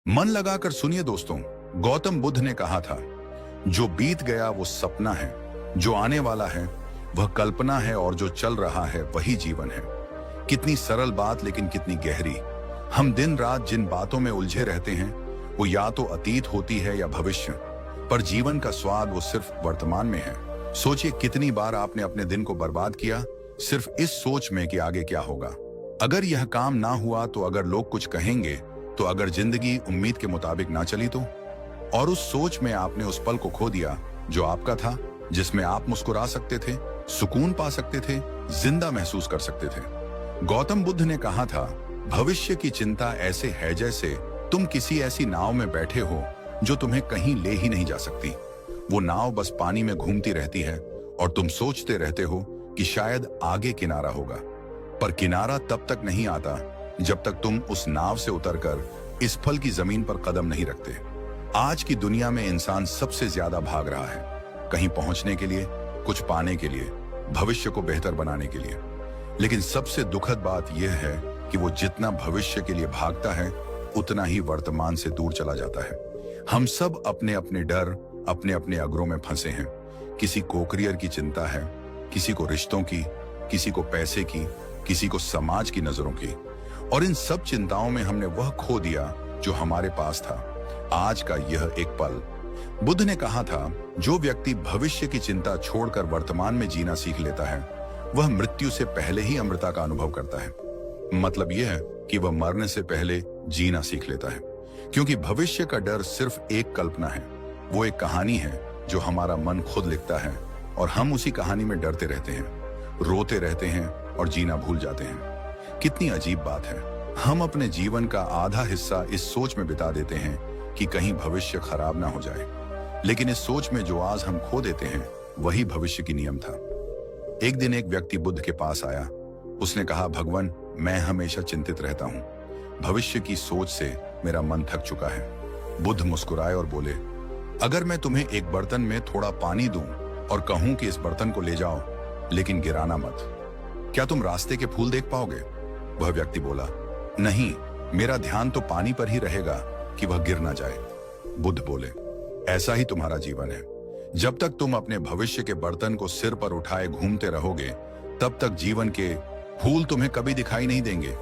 मन लगाकर सुनिए दोस्तों। गौतम बुद्ध ने कहा था, जो बीत गया वो सपना है, जो आने वाला है वह कल्पना है और जो चल रहा है वही जीवन है। कितनी सरल बात लेकिन कितनी गहरी। हम दिन रात जिन बातों में उलझे रहते हैं वो या तो अतीत होती है या भविष्य, पर जीवन का स्वाद वो सिर्फ वर्तमान में है। सोचिए कितनी बार आपने अपने दिन को बर्बाद किया सिर्फ इस सोच में कि आगे क्या होगा, अगर यह काम ना हुआ तो, अगर लोग कुछ कहेंगे तो, अगर जिंदगी उम्मीद के मुताबिक ना चली तो। और उस सोच में आपने उस पल को खो दिया जो आपका था, जिसमें आप मुस्कुरा सकते थे, सुकून पा सकते थे, जिंदा महसूस कर सकते थे। गौतम बुद्ध ने कहा था, भविष्य की चिंता ऐसे है जैसे तुम किसी ऐसी नाव में बैठे हो जो तुम्हें कहीं ले ही नहीं जा सकती। वो नाव बस पानी में घूमती रहती है और तुम सोचते रहते हो कि शायद आगे किनारा होगा, पर किनारा तब तक नहीं आता जब तक तुम उस नाव से उतरकर इस फल की जमीन पर कदम नहीं रखते। आज की दुनिया में इंसान सबसे ज्यादा भाग रहा है, कहीं पहुंचने के लिए, कुछ पाने के लिए, भविष्य को बेहतर बनाने के लिए। लेकिन सबसे दुखद बात यह है कि वो जितना भविष्य के लिए भागता है उतना ही वर्तमान से दूर चला जाता है। हम सब अपने अपने डर, अपने अपने अगरों में फंसे हैं। किसी को करियर की चिंता है, किसी को रिश्तों की, किसी को पैसे की, किसी को समाज की नजरों की। और इन सब चिंताओं में हमने वह खो दिया जो हमारे पास था, आज का यह एक पल। बुद्ध ने कहा था, जो व्यक्ति भविष्य की चिंता छोड़कर वर्तमान में जीना सीख लेता है वह मृत्यु से पहले ही अमृता का अनुभव करता है। मतलब यह है कि वह मरने से पहले जीना सीख लेता है, क्योंकि भविष्य का डर सिर्फ एक कल्पना है। वो एक कहानी है जो हमारा मन खुद लिखता है और हम उसी कहानी में डरते रहते हैं, रोते रहते हैं और जीना भूल जाते हैं। कितनी अजीब बात है, हम अपने जीवन का आधा हिस्सा इस सोच में बिता देते हैं कि कहीं भविष्य खराब ना हो जाए। लेकिन इस सोच में जो आज हम खो देते हैं वही भविष्य की नियम था। एक दिन एक व्यक्ति बुद्ध के पास आया। उसने कहा, भगवान, मैं हमेशा चिंतित रहता हूँ, भविष्य की सोच से मेरा मन थक चुका है। बुद्ध मुस्कुराए और बोले, अगर मैं तुम्हें एक बर्तन में थोड़ा पानी दूं और कहूं कि इस बर्तन को ले जाओ लेकिन गिराना मत, क्या तुम रास्ते के फूल देख पाओगे? वह व्यक्ति बोला, नहीं, मेरा ध्यान तो पानी पर ही रहेगा कि वह गिर ना जाए। बुद्ध बोले, ऐसा ही तुम्हारा जीवन है। जब तक तुम अपने भविष्य के बर्तन को सिर पर उठाए घूमते रहोगे तब तक जीवन के फूल तुम्हें कभी दिखाई नहीं देंगे।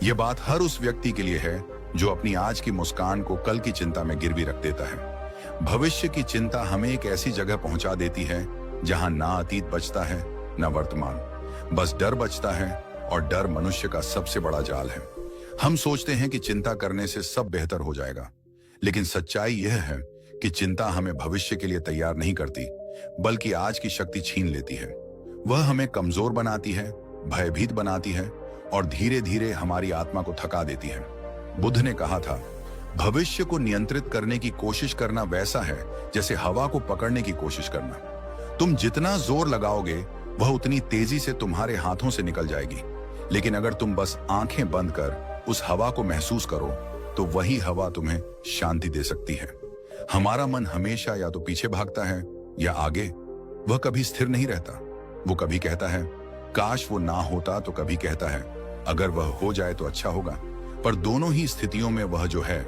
यह बात हर उस व्यक्ति के लिए है जो अपनी आज की मुस्कान को कल की चिंता में गिरवी रख देता है। भविष्य की चिंता हमें एक ऐसी जगह पहुंचा देती है जहां ना अतीत बचता है ना वर्तमान, बस डर बचता है, और डर मनुष्य का सबसे बड़ा जाल है। हम सोचते हैं कि चिंता करने से सब बेहतर हो जाएगा, लेकिन सच्चाई यह है कि चिंता हमें भविष्य के लिए तैयार नहीं करती, बल्कि आज की शक्ति छीन लेती है। वह हमें कमजोर बनाती है, भयभीत बनाती है और धीरे धीरे हमारी आत्मा को थका देती है। बुद्ध ने कहा था, भविष्य को नियंत्रित करने की कोशिश करना वैसा है जैसे हवा को पकड़ने की कोशिश करना। तुम जितना जोर लगाओगे वह उतनी तेजी से तुम्हारे हाथों से निकल जाएगी। लेकिन अगर तुम बस आंखें बंद कर उस हवा को महसूस करो तो वही हवा तुम्हें शांति दे सकती है। हमारा मन हमेशा या तो पीछे भागता है या आगे। वह कभी स्थिर नहीं रहता। वो कभी कहता है, काश वो ना होता, तो कभी कहता है, अगर वह हो जाए तो अच्छा होगा। पर दोनों ही स्थितियों में वह जो है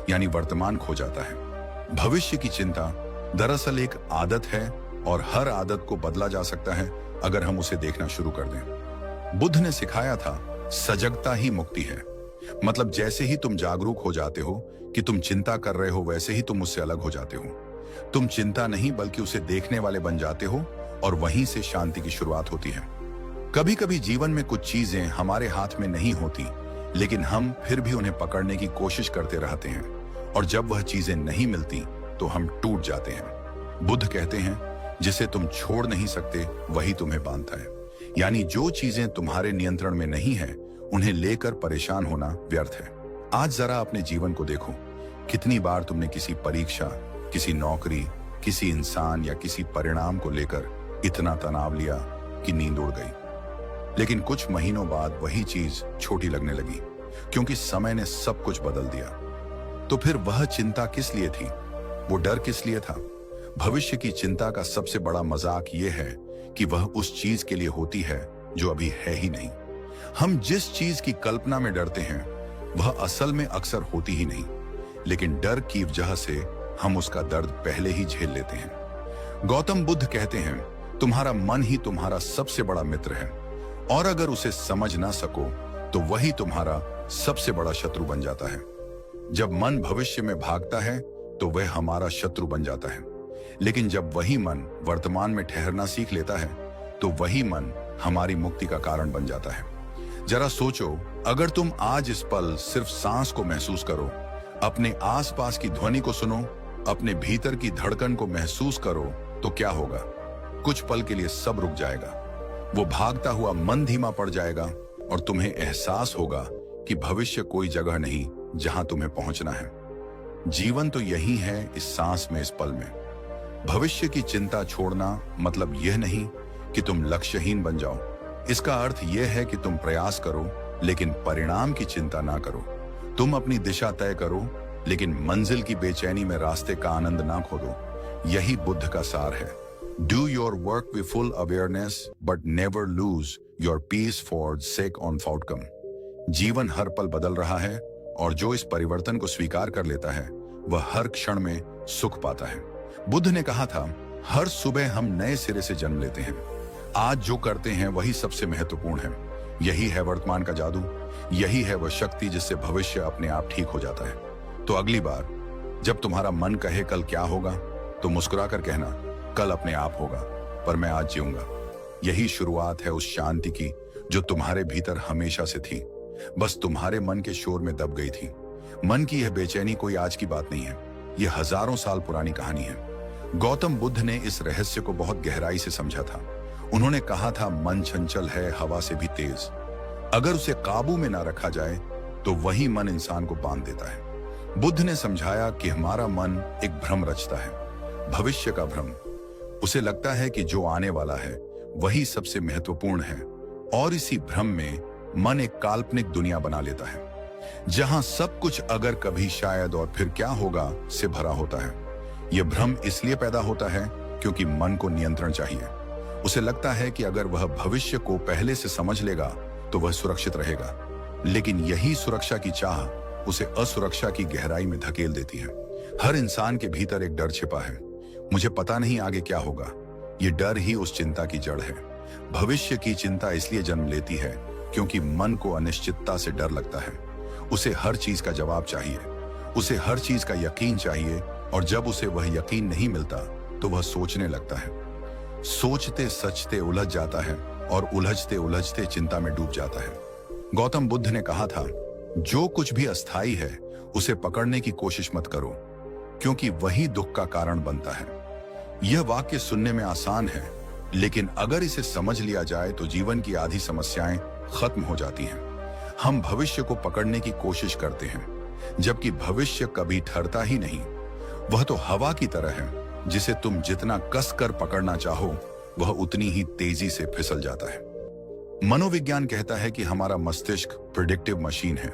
यानी वर्तमान खो जाता है। भविष्य की चिंता दरअसल एक आदत है और हर आदत को बदला जा सकता है अगर हम उसे देखना शुरू कर दें। बुद्ध ने सिखाया था, सजगता ही मुक्ति है। मतलब जैसे ही तुम जागरूक हो जाते हो कि तुम चिंता कर रहे हो, वैसे ही तुम उससे अलग हो जाते हो। तुम चिंता नहीं बल्कि उसे देखने वाले बन जाते हो और वहीं से शांति की शुरुआत होती है। कभी कभी जीवन में कुछ चीजें हमारे हाथ में नहीं होती, लेकिन हम फिर भी उन्हें पकड़ने की कोशिश करते रहते हैं, और जब वह चीजें नहीं मिलती तो हम टूट जाते हैं। बुद्ध कहते हैं, जिसे तुम छोड़ नहीं सकते वही तुम्हें बांधता है। यानी जो चीजें तुम्हारे नियंत्रण में नहीं है उन्हें लेकर परेशान होना व्यर्थ है। आज जरा अपने जीवन को देखो, कितनी बार तुमने किसी परीक्षा, किसी नौकरी, किसी इंसान या किसी परिणाम को लेकर इतना तनाव लिया कि नींद उड़ गई। लेकिन कुछ महीनों बाद वही चीज छोटी लगने लगी, क्योंकि समय ने सब कुछ बदल दिया। तो फिर वह चिंता किस लिए थी? वो डर किस लिए था? भविष्य की चिंता का सबसे बड़ा मजाक यह है कि वह उस चीज के लिए होती है जो अभी है ही नहीं। हम जिस चीज की कल्पना में डरते हैं वह असल में अक्सर होती ही नहीं। लेकिन डर की वजह से हम उसका दर्द पहले ही झेल लेते हैं। गौतम बुद्ध कहते हैं, तुम्हारा मन ही तुम्हारा सबसे बड़ा मित्र है, और अगर उसे समझ ना सको तो वही तुम्हारा सबसे बड़ा शत्रु बन जाता है। जब मन भविष्य में भागता है तो वह हमारा शत्रु बन जाता है, लेकिन जब वही मन वर्तमान में ठहरना सीख लेता है तो वही मन हमारी मुक्ति का कारण बन जाता है। जरा सोचो, अगर तुम आज इस पल सिर्फ सांस को महसूस करो, अपने आसपास की ध्वनि को सुनो, अपने भीतर की धड़कन को महसूस करो, तो क्या होगा? कुछ पल के लिए सब रुक जाएगा, वो भागता हुआ मन धीमा पड़ जाएगा और तुम्हें एहसास होगा कि भविष्य कोई जगह नहीं जहां तुम्हें पहुंचना है। जीवन तो यही है, इस सांस में, इस पल में। भविष्य की चिंता छोड़ना मतलब यह नहीं कि तुम लक्ष्यहीन बन जाओ। इसका अर्थ यह है कि तुम प्रयास करो लेकिन परिणाम की चिंता ना करो। तुम अपनी दिशा तय करो लेकिन मंजिल की बेचैनी में रास्ते का आनंद ना खोदो। यही बुद्ध का सार है। Do your work with full awareness but never lose your peace for sake of outcome. जीवन हर पल बदल रहा है और जो इस परिवर्तन को स्वीकार कर लेता है वह हर क्षण में सुख पाता है। बुद्ध ने कहा था, हर सुबह हम नए सिरे से जन्म लेते हैं। आज जो करते हैं वही सबसे महत्वपूर्ण है। यही है वर्तमान का जादू, यही है वह शक्ति जिससे भविष्य अपने आप ठीक हो जाता है। तो अगली बार जब तुम्हारा मन कहे कल क्या होगा, तो मुस्कुरा कर कहना, कल अपने आप होगा, पर मैं आज जीऊंगा। यही शुरुआत है उस शांति की जो तुम्हारे भीतर हमेशा से थी, बस तुम्हारे मन के शोर में दब गई थी। मन की यह बेचैनी कोई आज की बात नहीं है, यह हजारों साल पुरानी कहानी है। गौतम बुद्ध ने इस रहस्य को बहुत गहराई से समझा था। उन्होंने कहा था, मन चंचल है, हवा से भी तेज। अगर उसे काबू में ना रखा जाए तो वही मन इंसान को बांध देता है। बुद्ध ने समझाया कि हमारा मन एक भ्रम रचता है, भविष्य का भ्रम। उसे लगता है कि जो आने वाला है वही सबसे महत्वपूर्ण है, और इसी भ्रम में मन एक काल्पनिक दुनिया बना लेता है जहां सब कुछ अगर, कभी, शायद और फिर क्या होगा से भरा होता है। यह भ्रम इसलिए पैदा होता है क्योंकि मन को नियंत्रण चाहिए। उसे लगता है कि अगर वह भविष्य को पहले से समझ लेगा तो वह सुरक्षित रहेगा, लेकिन यही सुरक्षा की चाह उसे असुरक्षा की गहराई में धकेल देती है। हर इंसान के भीतर एक डर छिपा है, मुझे पता नहीं आगे क्या होगा। ये डर ही उस चिंता की जड़ है। भविष्य की चिंता इसलिए जन्म लेती है क्योंकि मन को अनिश्चितता से डर लगता है। उसे हर चीज का जवाब चाहिए, उसे हर चीज का यकीन चाहिए, और जब उसे वह यकीन नहीं मिलता तो वह सोचने लगता है। सोचते सचते उलझ जाता है और उलझते उलझते चिंता में डूब जाता है। गौतम बुद्ध ने कहा था, जो कुछ भी अस्थाई है उसे पकड़ने की कोशिश मत करो, क्योंकि वही दुख का कारण बनता है। यह वाक्य सुनने में आसान है, लेकिन अगर इसे समझ लिया जाए तो जीवन की आधी समस्याएं खत्म हो जाती हैं। हम भविष्य को पकड़ने की कोशिश करते हैं, जबकि भविष्य कभी ठहरता ही नहीं। वह तो हवा की तरह है, जिसे तुम जितना कस कर पकड़ना चाहो वह उतनी ही तेजी से फिसल जाता है। मनोविज्ञान कहता है कि हमारा मस्तिष्क प्रिडिक्टिव मशीन है।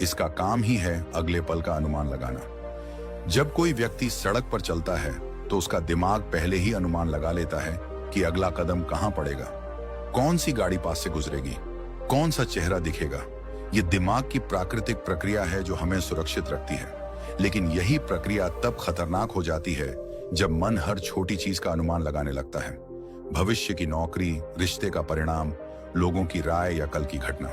इसका काम ही है अगले पल का अनुमान लगाना। जब कोई व्यक्ति सड़क पर चलता है तो उसका दिमाग पहले ही अनुमान लगा लेता है कि अगला कदम कहां पड़ेगा, कौन सी गाड़ी पास से गुजरेगी, कौन सा चेहरा दिखेगा। यह दिमाग की प्राकृतिक प्रक्रिया है जो हमें सुरक्षित रखती है, लेकिन यही प्रक्रिया तब खतरनाक हो जाती है जब मन हर छोटी चीज का अनुमान लगाने लगता है। भविष्य की नौकरी, रिश्ते का परिणाम, लोगों की राय या कल की घटना।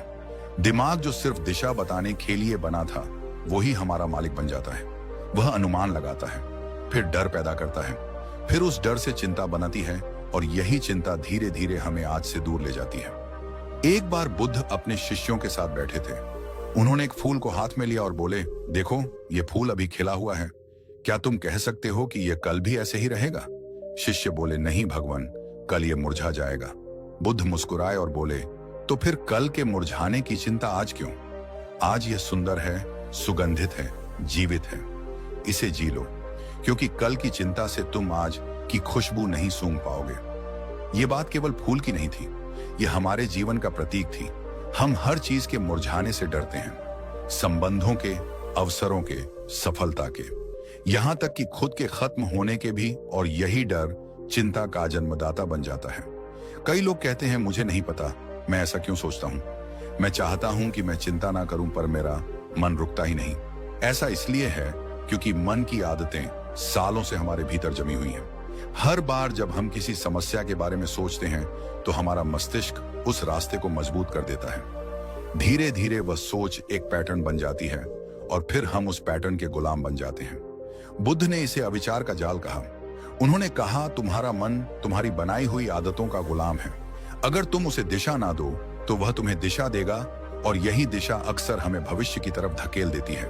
दिमाग जो सिर्फ दिशा बताने के लिए बना था वही हमारा मालिक बन जाता है। वह अनुमान लगाता है, फिर डर पैदा करता है, फिर उस डर से चिंता बनती है, और यही चिंता धीरे धीरे हमें आज से दूर ले जाती है। एक बार बुद्ध अपने शिष्यों के साथ बैठे थे। उन्होंने एक फूल को हाथ में लिया और बोले, देखो ये फूल अभी खिला हुआ है, क्या तुम कह सकते हो कि यह कल भी ऐसे ही रहेगा? शिष्य बोले, नहीं भगवान, कल ये मुरझा जाएगा। बुद्ध मुस्कुराए और बोले, तो फिर कल के मुरझाने की चिंता आज क्यों? आज यह सुंदर है, सुगंधित है, जीवित है, इसे जी लो, क्योंकि कल की चिंता से तुम आज की खुशबू नहीं सूंघ पाओगे। ये बात केवल फूल की नहीं थी, यह हमारे जीवन का प्रतीक थी। हम हर चीज के मुरझाने से डरते हैं, संबंधों के, अवसरों के, सफलता के, यहां तक कि खुद के खत्म होने के भी, और यही डर चिंता का जन्मदाता बन जाता है। कई लोग कहते हैं, मुझे नहीं पता मैं ऐसा क्यों सोचता हूं, मैं चाहता हूं कि मैं चिंता ना करूं पर मेरा मन रुकता ही नहीं। ऐसा इसलिए है क्योंकि मन की आदतें सालों से हमारे भीतर जमी हुई हैं। हर बार जब हम किसी समस्या के बारे में सोचते हैं तो हमारा मस्तिष्क उस रास्ते को मजबूत कर देता है। धीरे धीरे वह सोच एक पैटर्न बन जाती है और फिर हम उस पैटर्न के गुलाम बन जाते हैं। बुद्ध ने इसे अविचार का जाल कहा। उन्होंने कहा, तुम्हारा मन तुम्हारी बनाई हुई आदतों का गुलाम है। अगर तुम उसे दिशा ना दो तो वह तुम्हें दिशा देगा, और यही दिशा अक्सर हमें भविष्य की तरफ धकेल देती है।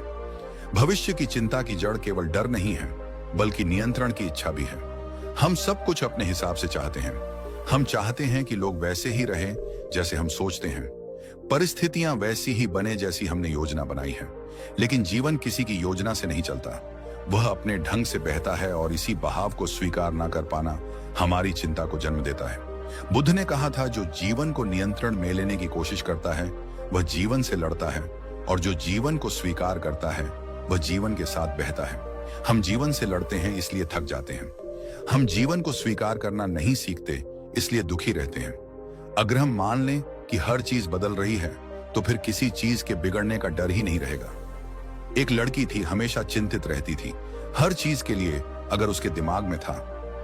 भविष्य की चिंता की जड़ केवल डर नहीं है, बल्कि नियंत्रण की इच्छा भी है। हम सब कुछ अपने हिसाब से चाहते हैं। हम चाहते हैं कि लोग वैसे ही रहें जैसे हम सोचते हैं, परिस्थितियां वैसी ही बने जैसी हमने योजना बनाई है। लेकिन जीवन किसी की योजना से नहीं चलता, वह अपने ढंग से बहता है, और इसी बहाव को स्वीकार ना कर पाना हमारी चिंता को जन्म देता है। बुद्ध ने कहा था, जो जीवन को नियंत्रण में लेने की कोशिश करता है वह जीवन से लड़ता है, और जो जीवन को स्वीकार करता है वह जीवन के साथ बहता है। हम जीवन से लड़ते हैं इसलिए थक जाते हैं। हम जीवन को स्वीकार करना नहीं सीखते इसलिए दुखी रहते हैं। अगर हम मान लें कि हर चीज बदल रही है तो फिर किसी चीज के बिगड़ने का डर ही नहीं रहेगा। एक लड़की थी, हमेशा चिंतित रहती थी हर चीज के लिए। अगर उसके दिमाग में था,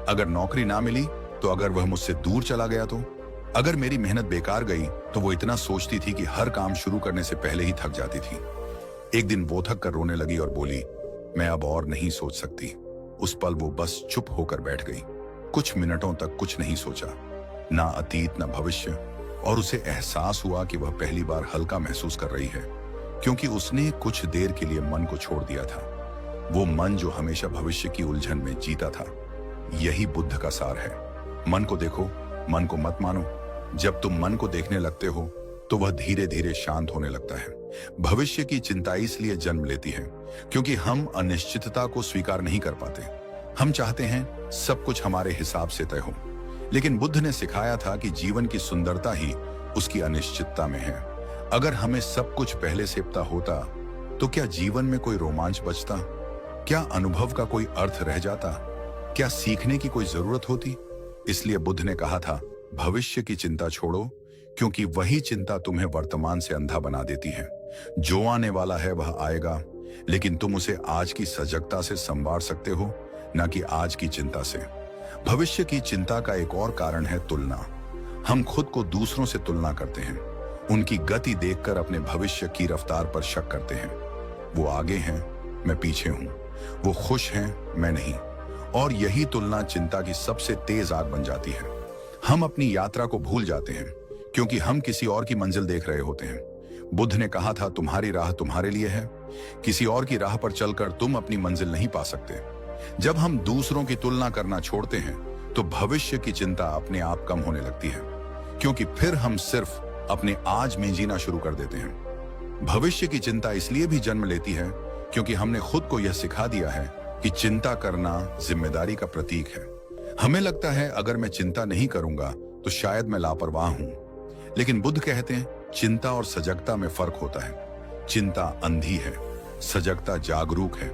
अगर नौकरी ना मिली तो, अगर वह मुझसे दूर चला गया तो, अगर मेरी मेहनत बेकार गई तो वो इतना सोचती थी कि हर काम शुरू करने से पहले ही थक जाती थी। एक दिन वो थक कर रोने लगी और बोली, मैं अब और नहीं सोच सकती। उस पल वो बस चुप होकर बैठ गई। कुछ मिनटों तक कुछ नहीं सोचा, ना अतीत ना भविष्य, और उसे एहसास हुआ कि वह पहली बार हल्का महसूस कर रही है, क्योंकि उसने कुछ देर के लिए मन को छोड़ दिया था। वो मन जो हमेशा भविष्य की उलझन में जीता था। यही बुद्ध का सार है। मन को देखो, मन को मत मानो। जब तुम मन को देखने लगते हो तो वह धीरे धीरे शांत होने लगता है। भविष्य की चिंता इसलिए जन्म लेती है क्योंकि हम अनिश्चितता को स्वीकार नहीं कर पाते। हम चाहते हैं सब कुछ हमारे हिसाब से तय हो, लेकिन बुद्ध ने सिखाया था कि जीवन की सुंदरता ही उसकी अनिश्चितता में है। अगर हमें सब कुछ पहले से पता होता तो क्या जीवन में कोई रोमांच बचता? क्या अनुभव का कोई अर्थ रह जाता? क्या सीखने की कोई जरूरत होती? इसलिए बुद्ध ने कहा था, भविष्य की चिंता छोड़ो, क्योंकि वही चिंता तुम्हें वर्तमान से अंधा बना देती है। जो आने वाला है वह आएगा, लेकिन तुम उसे आज की सजगता से संवार सकते हो, न कि आज की चिंता से। भविष्य की चिंता का एक और कारण है तुलना। हम खुद को दूसरों से तुलना करते हैं। उनकी गति देखकर अपने भविष्य की रफ्तार पर शक करते हैं। वो आगे हैं, मैं पीछे हूं। वो खुश हैं, मैं नहीं। और यही तुलना चिंता की सबसे तेज आग बन जाती है। हम अपनी यात्रा को भूल जाते हैं क्योंकि हम किसी और की मंजिल देख रहे होते हैं। बुद्ध ने कहा था, तुम्हारी राह तुम्हारे लिए है। किसी और की राह पर चलकर तुम अपनी मंजिल नहीं पा सकते। जब हम दूसरों की तुलना करना छोड़ते हैं तो भविष्य की चिंता अपने आप कम होने लगती है, क्योंकि फिर हम सिर्फ अपने आज में जीना शुरू कर देते हैं। भविष्य की चिंता इसलिए भी जन्म लेती है क्योंकि हमने खुद को यह सिखा दिया है कि चिंता करना जिम्मेदारी का प्रतीक है। हमें लगता है अगर मैं चिंता नहीं करूंगा तो शायद मैं लापरवाह हूं। लेकिन बुद्ध कहते हैं, चिंता और सजगता में फर्क होता है। चिंता अंधी है, सजगता जागरूक है।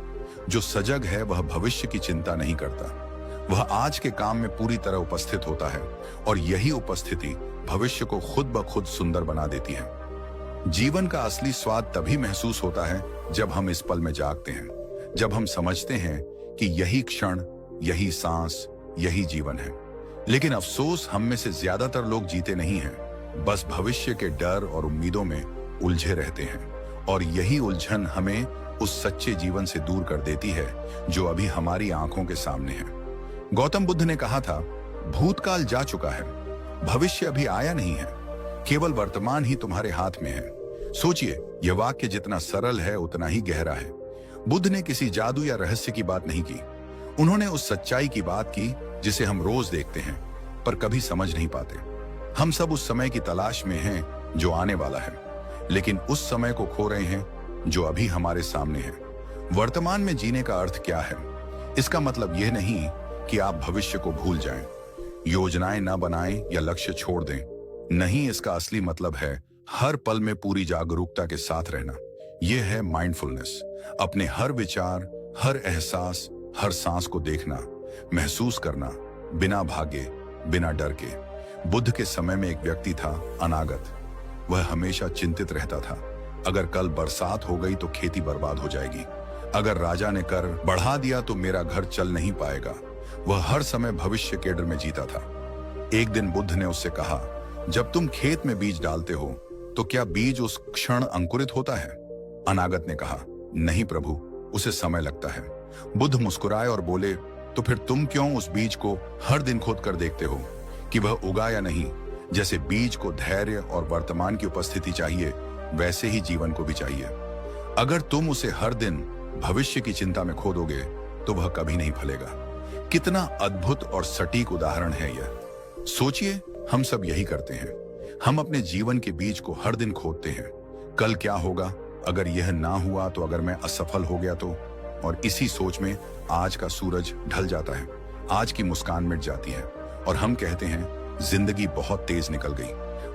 जो सजग है वह भविष्य की चिंता नहीं करता, वह आज के काम में पूरी तरह उपस्थित होता है, और यही उपस्थिति भविष्य को खुद ब खुद सुंदर बना देती है। जीवन का असली स्वाद तभी महसूस होता है जब हम इस पल में जागते हैं, जब हम समझते हैं कि यही क्षण, यही सांस, यही जीवन है। लेकिन अफसोस, हम में से ज्यादातर लोग जीते नहीं हैं, बस भविष्य के डर और उम्मीदों में उलझे रहते हैं, और यही उलझन हमें उस सच्चे जीवन से दूर कर देती है जो अभी हमारी आंखों के सामने है। गौतम बुद्ध ने कहा था, भूतकाल जा चुका है, भविष्य अभी आया नहीं है, केवल वर्तमान ही तुम्हारे हाथ में है। सोचिए, यह वाक्य जितना सरल है उतना ही गहरा है। बुद्ध ने किसी जादू या रहस्य की बात नहीं की। उन्होंने उस सच्चाई की बात की जिसे हम रोज देखते हैं पर कभी समझ नहीं पाते। हम सब उस समय की तलाश में हैं जो आने वाला है, लेकिन उस समय को खो रहे हैं जो अभी हमारे सामने है। वर्तमान में जीने का अर्थ क्या है? इसका मतलब यह नहीं कि आप भविष्य को भूल जाएं, योजनाएं न बनाएं या लक्ष्य छोड़ दें। नहीं, इसका असली मतलब है हर पल में पूरी जागरूकता के साथ रहना। यह है माइंडफुलनेस। अपने हर विचार, हर एहसास, हर सांस को देखना, महसूस करना, बिना भागे, बिना डर के। बुद्ध के समय में एक व्यक्ति था, अनागत। वह हमेशा चिंतित रहता था, अगर कल बरसात हो गई तो खेती बर्बाद हो जाएगी, अगर राजा ने कर बढ़ा दिया तो मेरा घर चल नहीं पाएगा। वह हर समय भविष्य के डर में जीता था। एक दिन बुद्ध ने उससे कहा, जब तुम खेत में बीज डालते हो तो क्या बीज उस क्षण अंकुरित होता है? अनागत ने कहा, नहीं प्रभु, उसे समय लगता है। बुद्ध मुस्कुराए और बोले, तो फिर तुम क्यों उस बीज को हर दिन खोद कर देखते हो कि वह उगा या नहीं? जैसे बीज को धैर्य और वर्तमान की उपस्थिति चाहिए, वैसे ही जीवन को भी चाहिए। अगर तुम उसे हर दिन भविष्य की चिंता में खोदोगे तो वह कभी नहीं फलेगा। कितना अद्भुत और सटीक उदाहरण है यह। सोचिए, हम सब यही करते हैं। हम अपने जीवन के बीज को हर दिन खोदते हैं। कल क्या होगा? अगर यह ना हुआ तो? अगर मैं असफल हो गया तो? और इसी सोच में आज का सूरज ढल जाता है, आज की मुस्कान मिट जाती है और हम कहते हैं जिंदगी बहुत तेज निकल गई।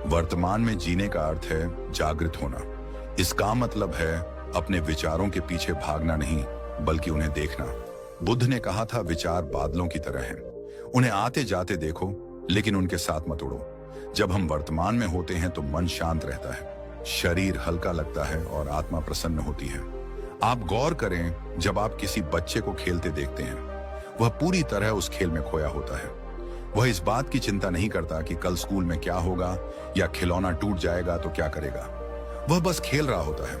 वर्तमान में जीने का अर्थ है जागृत होना। इसका मतलब है अपने विचारों के पीछे भागना नहीं, बल्कि उन्हें देखना। बुद्ध ने कहा था, विचार बादलों की तरह हैं, उन्हें आते जाते देखो लेकिन उनके साथ मत उड़ो। जब हम वर्तमान में होते हैं तो मन शांत रहता है, शरीर हल्का लगता है और आत्मा प्रसन्न होती है। आप गौर करें, जब आप किसी बच्चे को खेलते देखते हैं, वह पूरी तरह उस खेल में खोया होता है। वह इस बात की चिंता नहीं करता कि कल स्कूल में क्या होगा या खिलौना टूट जाएगा तो क्या करेगा। वह बस खेल रहा होता है,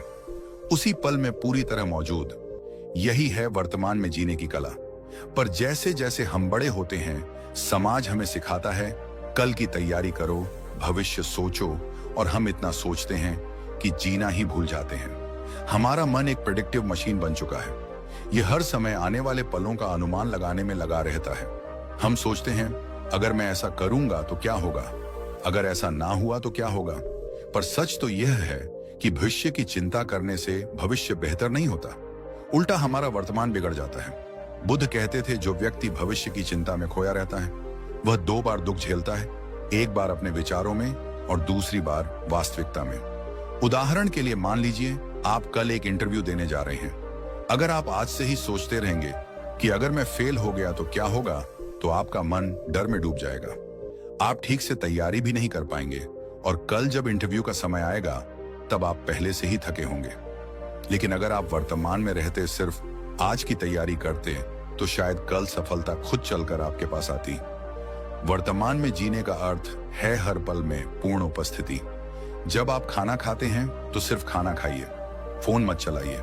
उसी पल में पूरी तरह मौजूद। यही है वर्तमान में जीने की कला। पर जैसे जैसे हम बड़े होते हैं, समाज हमें सिखाता है कल की तैयारी करो, भविष्य सोचो, और हम इतना सोचते हैं कि जीना ही भूल जाते हैं। हमारा मन एक प्रेडिक्टिव मशीन बन चुका है। यह हर समय आने वाले पलों का अनुमान लगाने में लगा रहता है। हम सोचते हैं, अगर मैं ऐसा करूंगा तो क्या होगा, अगर ऐसा ना हुआ तो क्या होगा। पर सच तो यह है कि भविष्य की चिंता करने से भविष्य बेहतर नहीं होता, उल्टा हमारा वर्तमान बिगड़ जाता है। बुद्ध कहते थे, जो व्यक्ति भविष्य की चिंता में खोया रहता है वह 2 बार दुख झेलता है, एक बार अपने विचारों में और दूसरी बार वास्तविकता में। उदाहरण के लिए मान लीजिए आप कल एक इंटरव्यू देने जा रहे हैं। अगर आप आज से ही सोचते रहेंगे कि अगर मैं फेल हो गया तो क्या होगा, तो आपका मन डर में डूब जाएगा। आप ठीक से तैयारी भी नहीं कर पाएंगे और कल जब इंटरव्यू का समय आएगा तब आप पहले से ही थके होंगे। लेकिन अगर आप वर्तमान में रहते, सिर्फ आज की तैयारी करते, तो शायद कल सफलता खुद चलकर आपके पास आती। वर्तमान में जीने का अर्थ है हर पल में पूर्ण उपस्थिति। जब आप खाना खाते हैं तो सिर्फ खाना खाइए, फोन मत चलाइए।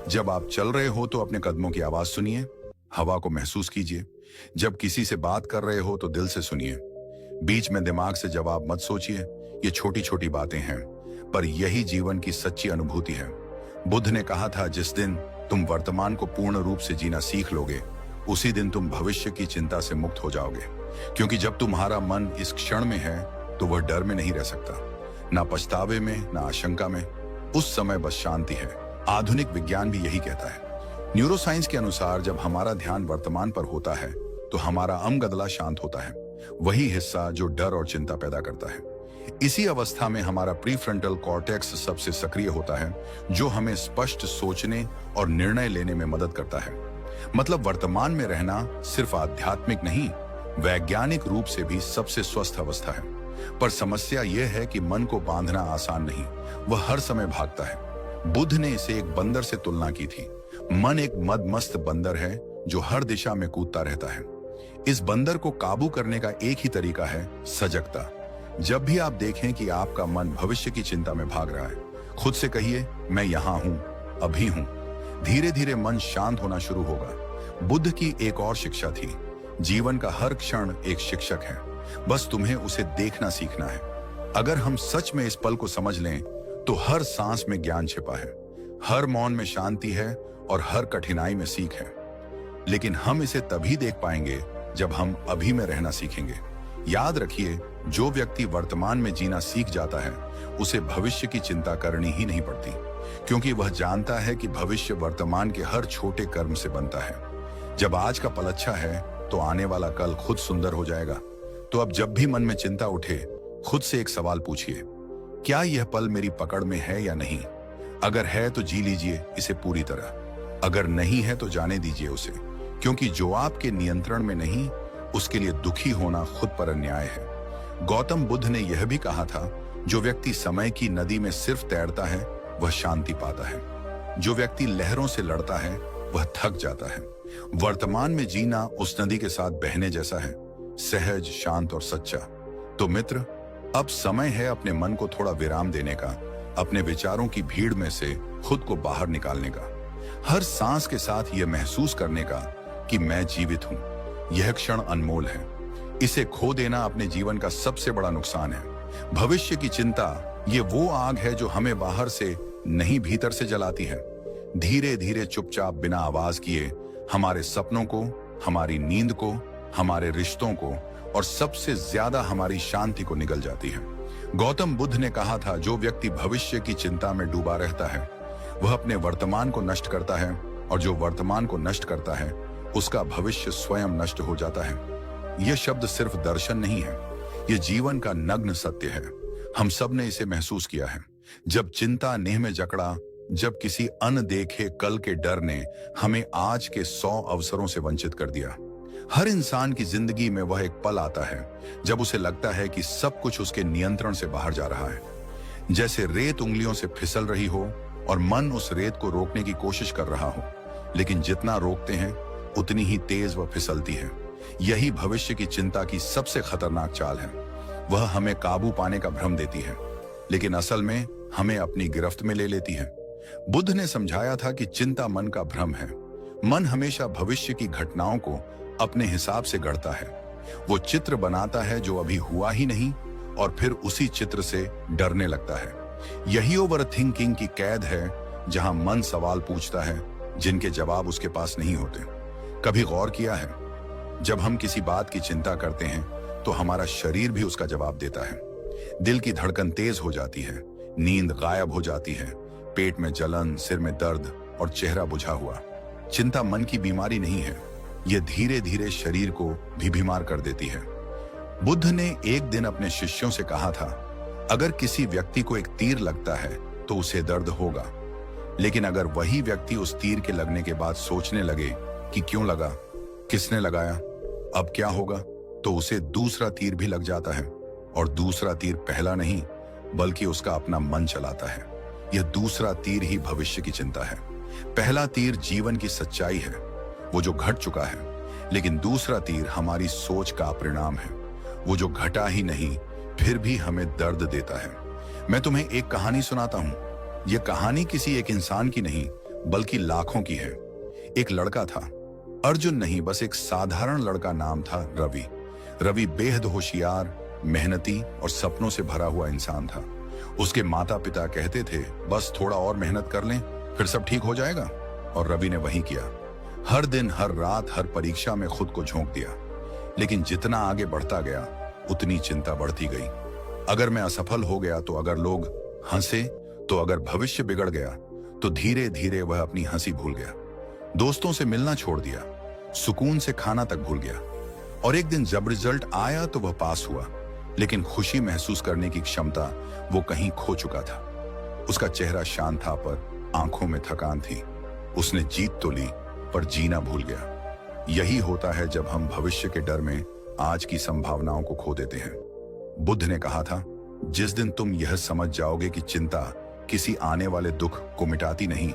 जब आप चल रहे हो तो अपने कदमों की आवाज सुनिए, हवा को महसूस कीजिए। जब किसी से बात कर रहे हो तो दिल से सुनिए। बीच में दिमाग से जवाब मत सोचिए। ये छोटी छोटी बातें हैं, पर यही जीवन की सच्ची अनुभूति है। बुद्ध ने कहा था, जिस दिन तुम वर्तमान को पूर्ण रूप से जीना सीख लोगे, उसी दिन तुम भविष्य की चिंता से मुक्त हो जाओगे। क्योंकि जब तुम्हारा मन इस क्षण में है तो वह डर में नहीं रह सकता, ना पछतावे में, ना आशंका में। उस समय बस शांति है। आधुनिक विज्ञान भी यही कहता है। न्यूरोसाइंस के अनुसार जब हमारा ध्यान वर्तमान पर होता है तो हमारा अमगदला शांत होता है, वही हिस्सा जो डर और चिंता पैदा करता है। इसी अवस्था में हमारा प्रीफ्रंटल कॉर्टेक्स सबसे सक्रिय होता है, जो हमें स्पष्ट सोचने और निर्णय लेने में मदद करता है। मतलब वर्तमान में रहना सिर्फ आध्यात्मिक नहीं, वैज्ञानिक रूप से भी सबसे स्वस्थ अवस्था है। पर समस्या यह है कि मन को बांधना आसान नहीं, वह हर समय भागता है। बुद्ध ने इसे एक बंदर से तुलना की थी। मन एक मदमस्त बंदर है जो हर दिशा में कूदता रहता है। इस बंदर को काबू करने का एक ही तरीका है, सजगता। जब भी आप देखें कि आपका मन भविष्य की चिंता में भाग रहा है, खुद से कहिए, मैं यहां हूं, अभी हूं। धीरे धीरे मन शांत होना शुरू होगा। बुद्ध की एक और शिक्षा थी, जीवन का हर क्षण एक शिक्षक है, बस तुम्हें उसे देखना सीखना है। अगर हम सच में इस पल को समझ लें तो हर सांस में ज्ञान छिपा है, हर मौन में शांति है और हर कठिनाई में सीख है। लेकिन हम इसे तभी देख पाएंगे जब हम अभी में रहना सीखेंगे। याद रखिए, जो व्यक्ति वर्तमान में जीना सीख जाता है उसे भविष्य की चिंता करनी ही नहीं पड़ती, क्योंकि वह जानता है कि भविष्य वर्तमान के हर छोटे कर्म से बनता है। जब आज का पल अच्छा है तो आने वाला कल खुद सुंदर हो जाएगा। तो अब जब भी मन में चिंता उठे, खुद से एक सवाल पूछिए, क्या यह पल मेरी पकड़ में है या नहीं? अगर है तो जी लीजिए इसे पूरी तरह, अगर नहीं है तो जाने दीजिए उसे, क्योंकि जो आपके नियंत्रण में नहीं, उसके लिए दुखी होना खुद पर अन्याय है। गौतम बुद्ध ने यह भी कहा था, जो व्यक्ति समय की नदी में सिर्फ तैरता है वह शांति पाता है, जो व्यक्ति लहरों से लड़ता है वह थक जाता है। वर्तमान में जीना उस नदी के साथ बहने जैसा है, सहज, शांत और सच्चा। तो मित्र, अब समय है अपने मन को थोड़ा विराम देने का, अपने विचारों की भीड़ में से खुद को बाहर निकालने का, हर सांस के साथ यह महसूस करने का कि मैं जीवित हूं। यह क्षण अनमोल है। इसे खो देना अपने जीवन का सबसे बड़ा नुकसान है। भविष्य की चिंता ये वो आग है जो हमें बाहर से नहीं भीतर से जलाती है। धीरे धीरे चुपचाप बिना आवाज किए हमारे सपनों को, हमारी नींद को, हमारे रिश्तों को और सबसे ज्यादा हमारी शांति को निगल जाती है। गौतम बुद्ध ने कहा था, जो व्यक्ति भविष्य की चिंता में डूबा रहता है वह अपने वर्तमान को नष्ट करता है, और जो वर्तमान को नष्ट करता है उसका भविष्य स्वयं नष्ट हो जाता है। यह शब्द सिर्फ दर्शन नहीं है, यह जीवन का नग्न सत्य है। हम सब ने इसे महसूस किया है। जब चिंता नेह में जकड़ा, जब किसी अनदेखे कल के डर ने हमें आज के 100 अवसरों से वंचित कर दिया। हर इंसान की जिंदगी में वह एक पल आता है जब उसे लगता है कि सब कुछ उसके नियंत्रण से बाहर जा रहा है। जैसे रेत उंगलियों से फिसल रही हो और मन उस रेत को रोकने की कोशिश कर रहा हो, लेकिन जितना रोकते हैं उतनी ही तेज वह फिसलती है। यही भविष्य की चिंता की सबसे खतरनाक चाल है। वह हमें काबू पाने का भ्रम देती है, लेकिन असल में हमें अपनी गिरफ्त में ले लेती है। बुद्ध ने समझाया था कि चिंता मन का भ्रम है। मन हमेशा भविष्य की घटनाओं को अपने हिसाब से गढ़ता है। वो चित्र बनाता है जो अभी हुआ ही नहीं, और फिर उसी चित्र से डरने लगता है। यही ओवर थिंकिंग की कैद है, जहां मन सवाल पूछता है जिनके जवाब उसके पास नहीं होते। कभी गौर किया है, जब हम किसी बात की चिंता करते हैं तो हमारा शरीर भी उसका जवाब देता है। दिल की धड़कन तेज हो जाती है, नींद गायब हो जाती है, पेट में जलन, सिर में दर्द और चेहरा बुझा हुआ। चिंता मन की बीमारी नहीं है, यह धीरे धीरे शरीर को भी बीमार कर देती है। बुद्ध ने एक दिन अपने शिष्यों से कहा था, अगर किसी व्यक्ति को एक तीर लगता है तो उसे दर्द होगा, लेकिन अगर वही व्यक्ति उस तीर के लगने के बाद सोचने लगे कि क्यों लगा, किसने लगाया, अब क्या होगा, तो उसे दूसरा तीर भी लग जाता है। और दूसरा तीर पहला नहीं बल्कि उसका अपना मन चलाता है। यह दूसरा तीर ही भविष्य की चिंता है। पहला तीर जीवन की सच्चाई है, वो जो घट चुका है, लेकिन दूसरा तीर हमारी सोच का परिणाम है, वो जो घटा ही नहीं फिर भी हमें दर्द देता है। मैं तुम्हें एक कहानी सुनाता हूं। यह कहानी किसी एक इंसान की नहीं बल्कि लाखों की है। एक लड़का था, अर्जुन नहीं, बस एक साधारण लड़का, नाम था रवि। रवि बेहद होशियार, मेहनती और सपनों से भरा हुआ इंसान था। उसके माता पिता कहते थे, बस थोड़ा और मेहनत कर लें फिर सब ठीक हो जाएगा, और रवि ने वही किया। हर दिन, हर रात, हर परीक्षा में खुद को झोंक दिया। लेकिन जितना आगे बढ़ता गया उतनी चिंता बढ़ती गई। अगर मैं असफल हो गया तो, अगर लोग हंसे तो, अगर भविष्य बिगड़ गया तो धीरे धीरे वह अपनी हंसी भूल गया। दोस्तों से मिलना छोड़ दिया, सुकून से खाना तक भूल गया। और एक दिन जब रिजल्ट आया तो वह पास हुआ, लेकिन खुशी महसूस करने की क्षमता वो कहीं खो चुका था। उसका चेहरा शांत था पर आंखों में थकान थी। उसने जीत तो ली पर जीना भूल गया। यही होता है जब हम भविष्य के डर में आज की संभावनाओं को खो देते हैं। बुद्ध ने कहा था, जिस दिन तुम यह समझ जाओगे कि चिंता किसी आने वाले दुख को मिटाती नहीं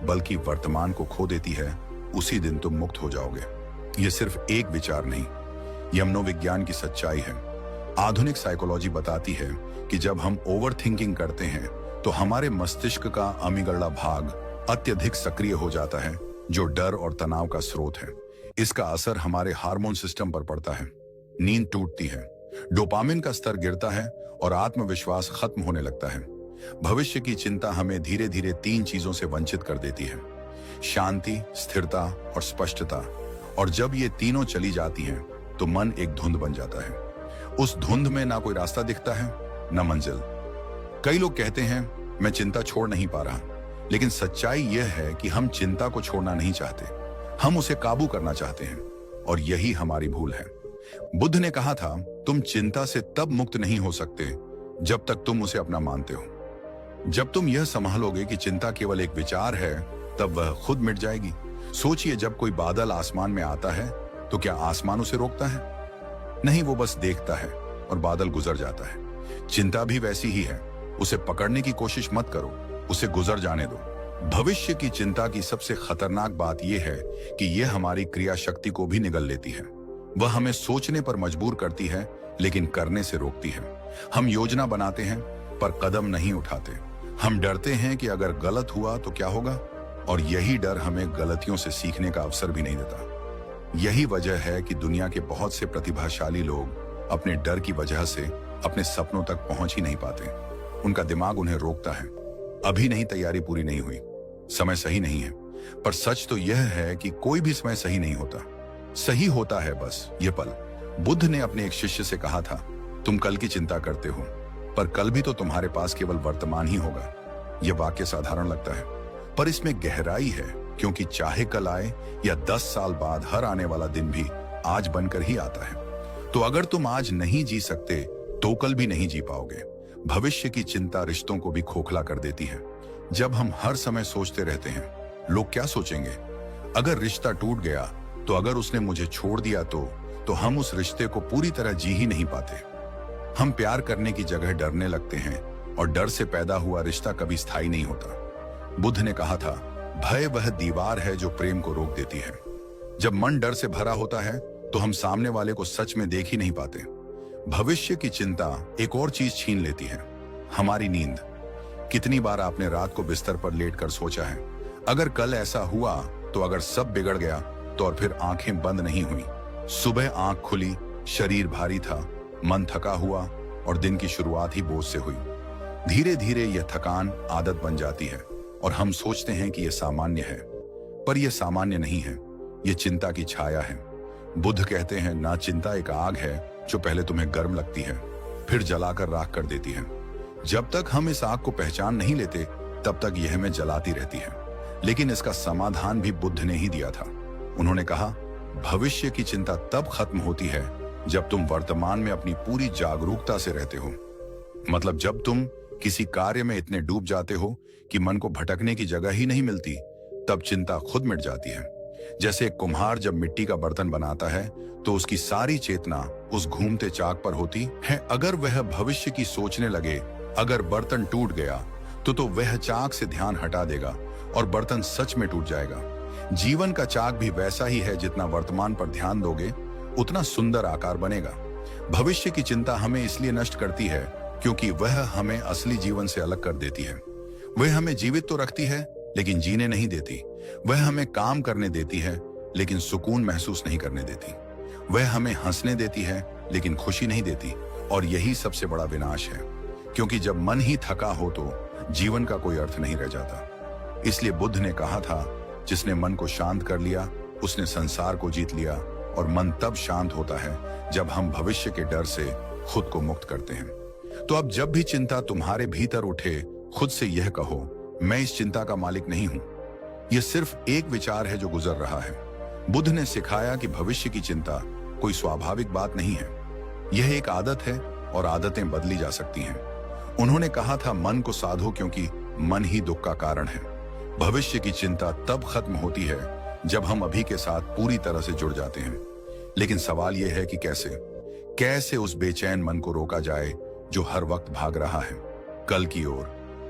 बल्कि वर्तमान को खो देती है, उसी दिन तुम मुक्त हो जाओगे। यह सिर्फ एक विचार नहीं, यह मनोविज्ञान की सच्चाई है। आधुनिक साइकोलॉजी बताती है कि जब हम ओवर थिंकिंग करते हैं तो हमारे मस्तिष्क का अमिगडला भाग अत्यधिक सक्रिय हो जाता है, जो डर और तनाव का स्रोत है। इसका असर हमारे हार्मोन सिस्टम पर पड़ता है। नींद टूटती है, डोपामिन का स्तर गिरता है और आत्मविश्वास खत्म होने लगता है। भविष्य की चिंता हमें धीरे धीरे 3 चीजों से वंचित कर देती है, शांति, स्थिरता और स्पष्टता। और जब ये तीनों चली जाती हैं तो मन एक धुंध बन जाता है। उस धुंध में ना कोई रास्ता दिखता है, ना मंजिल। कई लोग कहते हैं, मैं चिंता छोड़ नहीं पा रहा, लेकिन सच्चाई यह है कि हम चिंता को छोड़ना नहीं चाहते, हम उसे काबू करना चाहते हैं, और यही हमारी भूल है। बुद्ध ने कहा था, तुम चिंता से तब मुक्त नहीं हो सकते जब तक तुम उसे अपना मानते हो। जब तुम यह संभालोगे कि चिंता केवल एक विचार है, तब वह खुद मिट जाएगी। सोचिए, जब कोई बादल आसमान में आता है तो क्या आसमान उसे रोकता है? नहीं, वो बस देखता है और बादल गुजर जाता है। चिंता भी वैसी ही है। उसे पकड़ने की कोशिश मत करो, उसे गुजर जाने दो। भविष्य की चिंता की सबसे खतरनाक बात यह है कि यह हमारी क्रिया शक्ति को भी निगल लेती है। वह हमें सोचने पर मजबूर करती है, लेकिन करने से रोकती है। हम योजना बनाते हैं पर कदम नहीं उठाते। हम डरते हैं कि अगर गलत हुआ तो क्या होगा, और यही डर हमें गलतियों से सीखने का अवसर भी नहीं देता। यही वजह है कि दुनिया के बहुत से प्रतिभाशाली लोग अपने डर की वजह से अपने सपनों तक पहुंच ही नहीं पाते। उनका दिमाग उन्हें रोकता है, अभी नहीं, तैयारी पूरी नहीं हुई, समय सही नहीं है। पर सच तो यह है कि कोई भी समय सही नहीं होता। सही होता है बस ये पल। बुद्ध ने अपने एक शिष्य से कहा था, तुम कल की चिंता करते हो, पर कल भी तो तुम्हारे पास केवल वर्तमान ही होगा। यह वाक्य साधारण लगता है, पर इसमें गहराई है, क्योंकि चाहे कल आए या 10 साल बाद, हर आने वाला दिन भी आज बनकर ही आता है। तो अगर तुम आज नहीं जी सकते तो कल भी नहीं जी पाओगे। भविष्य की चिंता रिश्तों को भी खोखला कर देती है। जब हम हर समय सोचते रहते हैं, लोग क्या सोचेंगे, अगर रिश्ता टूट गया तो, अगर उसने मुझे छोड़ दिया तो हम उस रिश्ते को पूरी तरह जी ही नहीं पाते। हम प्यार करने की जगह डरने लगते हैं, और डर से पैदा हुआ रिश्ता कभी स्थायी नहीं होता। बुद्ध ने कहा था, भय वह दीवार है जो प्रेम को रोक देती है। जब मन डर से भरा होता है तो हम सामने वाले को सच में देख ही नहीं पाते। भविष्य की चिंता एक और चीज छीन लेती है, हमारी नींद। कितनी बार आपने रात को बिस्तर पर लेटकर सोचा है, अगर कल ऐसा हुआ तो, अगर सब बिगड़ गया तो, और फिर आंखें बंद नहीं हुई। सुबह आंख खुली, शरीर भारी था, मन थका हुआ, और दिन की शुरुआत ही बोझ से हुई। धीरे धीरे यह थकान आदत बन जाती है, और हम सोचते हैं कि यह सामान्य है, पर यह सामान्य नहीं है, यह चिंता की छाया है। बुद्ध कहते हैं, ना, चिंता एक आग है जो पहले तुम्हें गर्म लगती है, फिर जलाकर राख कर देती है। जब तक हम इस आग को पहचान नहीं लेते, तब तक यह हमें जलाती रहती है। लेकिन इसका समाधान भी बुद्ध ने ही दिया था। उन्होंने कहा, भविष्य की चिंता तब खत्म होती है जब तुम वर्तमान में अपनी पूरी जागरूकता से रहते हो। मतलब जब तुम किसी कार्य में इतने डूब जाते हो कि मन को भटकने की जगह ही नहीं मिलती, तब चिंता खुद मिट जाती है। जैसे एक कुम्हार जब मिट्टी का बर्तन बनाता है तो उसकी सारी चेतना उस घूमते चाक पर होती है। अगर वह भविष्य की सोचने लगे, अगर बर्तन टूट गया तो वह चाक से ध्यान हटा देगा और बर्तन सच में टूट जाएगा। जीवन का चाक भी वैसा ही है, जितना वर्तमान पर ध्यान दोगे उतना सुंदर आकार बनेगा। भविष्य की चिंता हमें इसलिए नष्ट करती है क्योंकि वह हमें असली जीवन से अलग कर देती है। वह हमें जीवित तो रखती है लेकिन जीने नहीं देती। वह हमें काम करने देती है लेकिन सुकून महसूस नहीं करने देती। वह हमें हंसने देती है लेकिन खुशी नहीं देती। और यही सबसे बड़ा विनाश है, क्योंकि जब मन ही थका हो तो जीवन का कोई अर्थ नहीं रह जाता। इसलिए बुद्ध ने कहा था, जिसने मन को शांत कर लिया उसने संसार को जीत लिया। और मन तब शांत होता है जब हम भविष्य के डर से खुद को मुक्त करते हैं। तो अब जब भी चिंता तुम्हारे भीतर उठे, खुद से यह कहो, मैं इस चिंता का मालिक नहीं हूं। यह सिर्फ एक विचार है जो गुजर रहा है। बुद्ध ने सिखाया कि भविष्य की चिंता कोई स्वाभाविक बात नहीं है, यह एक आदत है और आदतें बदली जा सकती हैं। उन्होंने कहा था, मन को साधो क्योंकि मन ही दुख का कारण है। भविष्य की चिंता तब खत्म होती है जब हम अभी के साथ पूरी तरह से जुड़ जाते हैं। लेकिन सवाल यह है कि कैसे उस बेचैन मन को रोका जाए जो हर वक्त भाग रहा है, कल की ओर,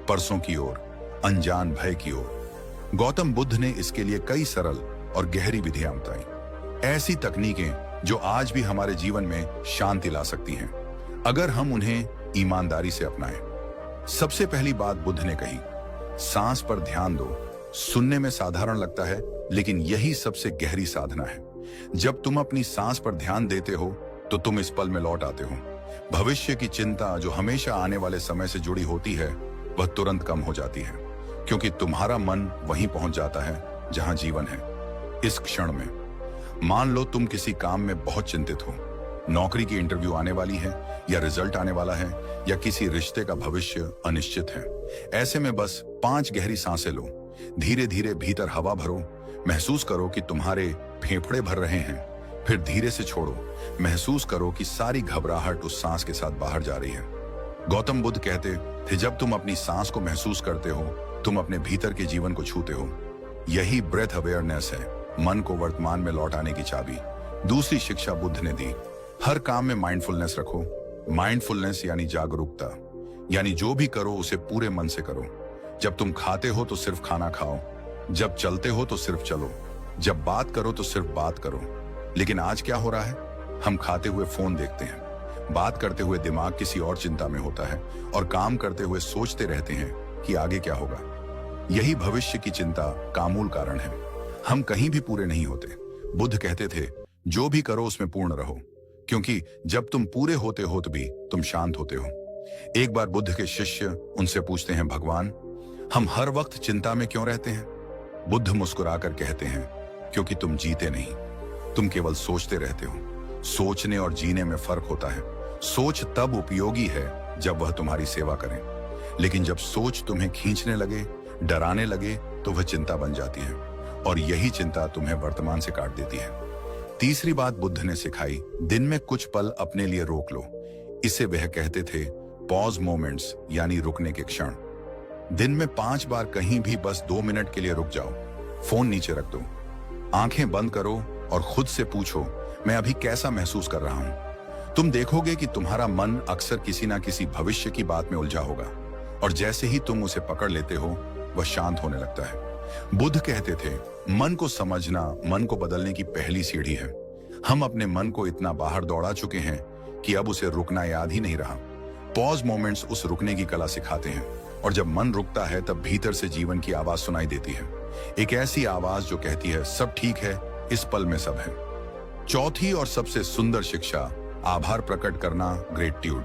परसों की ओर, अनजान भय की ओर। गौतम बुद्ध ने इसके लिए कई सरल और गहरी विधियां बताई, ऐसी तकनीकें जो आज भी हमारे जीवन में शांति ला सकती हैं अगर हम उन्हें ईमानदारी से अपनाएं। सबसे पहली बात बुद्ध ने कही, सांस पर ध्यान दो। सुनने में साधारण लगता है, लेकिन यही सबसे गहरी साधना है। जब तुम अपनी सांस पर ध्यान देते हो तो तुम इस पल में लौट आते हो। भविष्य की चिंता जो हमेशा आने वाले समय से जुड़ी होती है, वह तुरंत कम हो जाती है, क्योंकि तुम्हारा मन वहीं पहुंच जाता है जहां जीवन है। इस क्षण में मान लो तुम किसी काम में बहुत चिंतित हो, नौकरी की इंटरव्यू आने वाली है, या रिजल्ट आने वाला है, या किसी रिश्ते का भविष्य अनिश्चित है। ऐसे में बस 5 गहरी सांसें लो, धीरे धीरे भीतर हवा भरो, महसूस करो कि तुम्हारे फेफड़े भर रहे हैं, फिर धीरे से छोड़ो, महसूस करो कि सारी घबराहट उस सांस के साथ बाहर जा रही है। गौतम बुद्ध कहते थे, जब तुम अपनी सांस को महसूस करते हो, तुम अपने भीतर के जीवन को छूते हो। यही ब्रेथ अवेयरनेस है, मन को वर्तमान में लौटाने की चाबी। दूसरी शिक्षा बुद्ध ने दी, हर काम में माइंडफुलनेस रखो। माइंडफुलनेस यानी जागरूकता, यानी जो भी करो उसे पूरे मन से करो। जब तुम खाते हो तो सिर्फ खाना खाओ, जब चलते हो तो सिर्फ चलो, जब बात करो तो सिर्फ बात करो। लेकिन आज क्या हो रहा है? हम खाते हुए फोन देखते हैं, बात करते हुए दिमाग किसी और चिंता में होता है, और काम करते हुए सोचते रहते हैं कि आगे क्या होगा। यही भविष्य की चिंता का मूल कारण है। हम कहीं भी पूरे नहीं होते। बुद्ध कहते थे, जो भी करो उसमें पूर्ण रहो, क्योंकि जब तुम पूरे होते हो तो भी तुम शांत होते हो। एक बार बुद्ध के शिष्य उनसे पूछते हैं, भगवान, हम हर वक्त चिंता में क्यों रहते हैं? बुद्ध मुस्कुराकर कहते हैं, क्योंकि तुम जीते नहीं, तुम केवल सोचते रहते हो। सोचने और जीने में फर्क होता है। सोच तब उपयोगी है जब वह तुम्हारी सेवा करे, लेकिन जब सोच तुम्हें खींचने लगे, डराने लगे, तो वह चिंता बन जाती है, और यही चिंता तुम्हें वर्तमान से काट देती है। तीसरी बात बुद्ध ने सिखाई, दिन में कुछ पल अपने लिए रोक लो। इसे वह कहते थे पॉज मोमेंट्स, यानी रुकने के क्षण। दिन में 5 बार कहीं भी बस 2 मिनट के लिए रुक जाओ। फोन नीचे रख दो, आंखें बंद करो और खुद से पूछो, मैं अभी कैसा महसूस कर रहा हूं? तुम देखोगे कि तुम्हारा मन अक्सर किसी ना किसी भविष्य की बात में उलझा होगा, और जैसे ही तुम उसे पकड़ लेते हो, वह शांत होने लगता है। बुद्ध कहते थे, मन को समझना मन को बदलने की पहली सीढ़ी है। हम अपने मन को इतना बाहर दौड़ा चुके हैं कि अब उसे रुकना याद ही नहीं रहा। पॉज मोमेंट्स उस रुकने की कला सिखाते हैं, और जब मन रुकता है तब भीतर से जीवन की आवाज सुनाई देती है। एक ऐसी आवाज जो कहती है, सब ठीक है, इस पल में सब है। चौथी और सबसे सुंदर शिक्षा, आभार प्रकट करना, ग्रेटिट्यूड।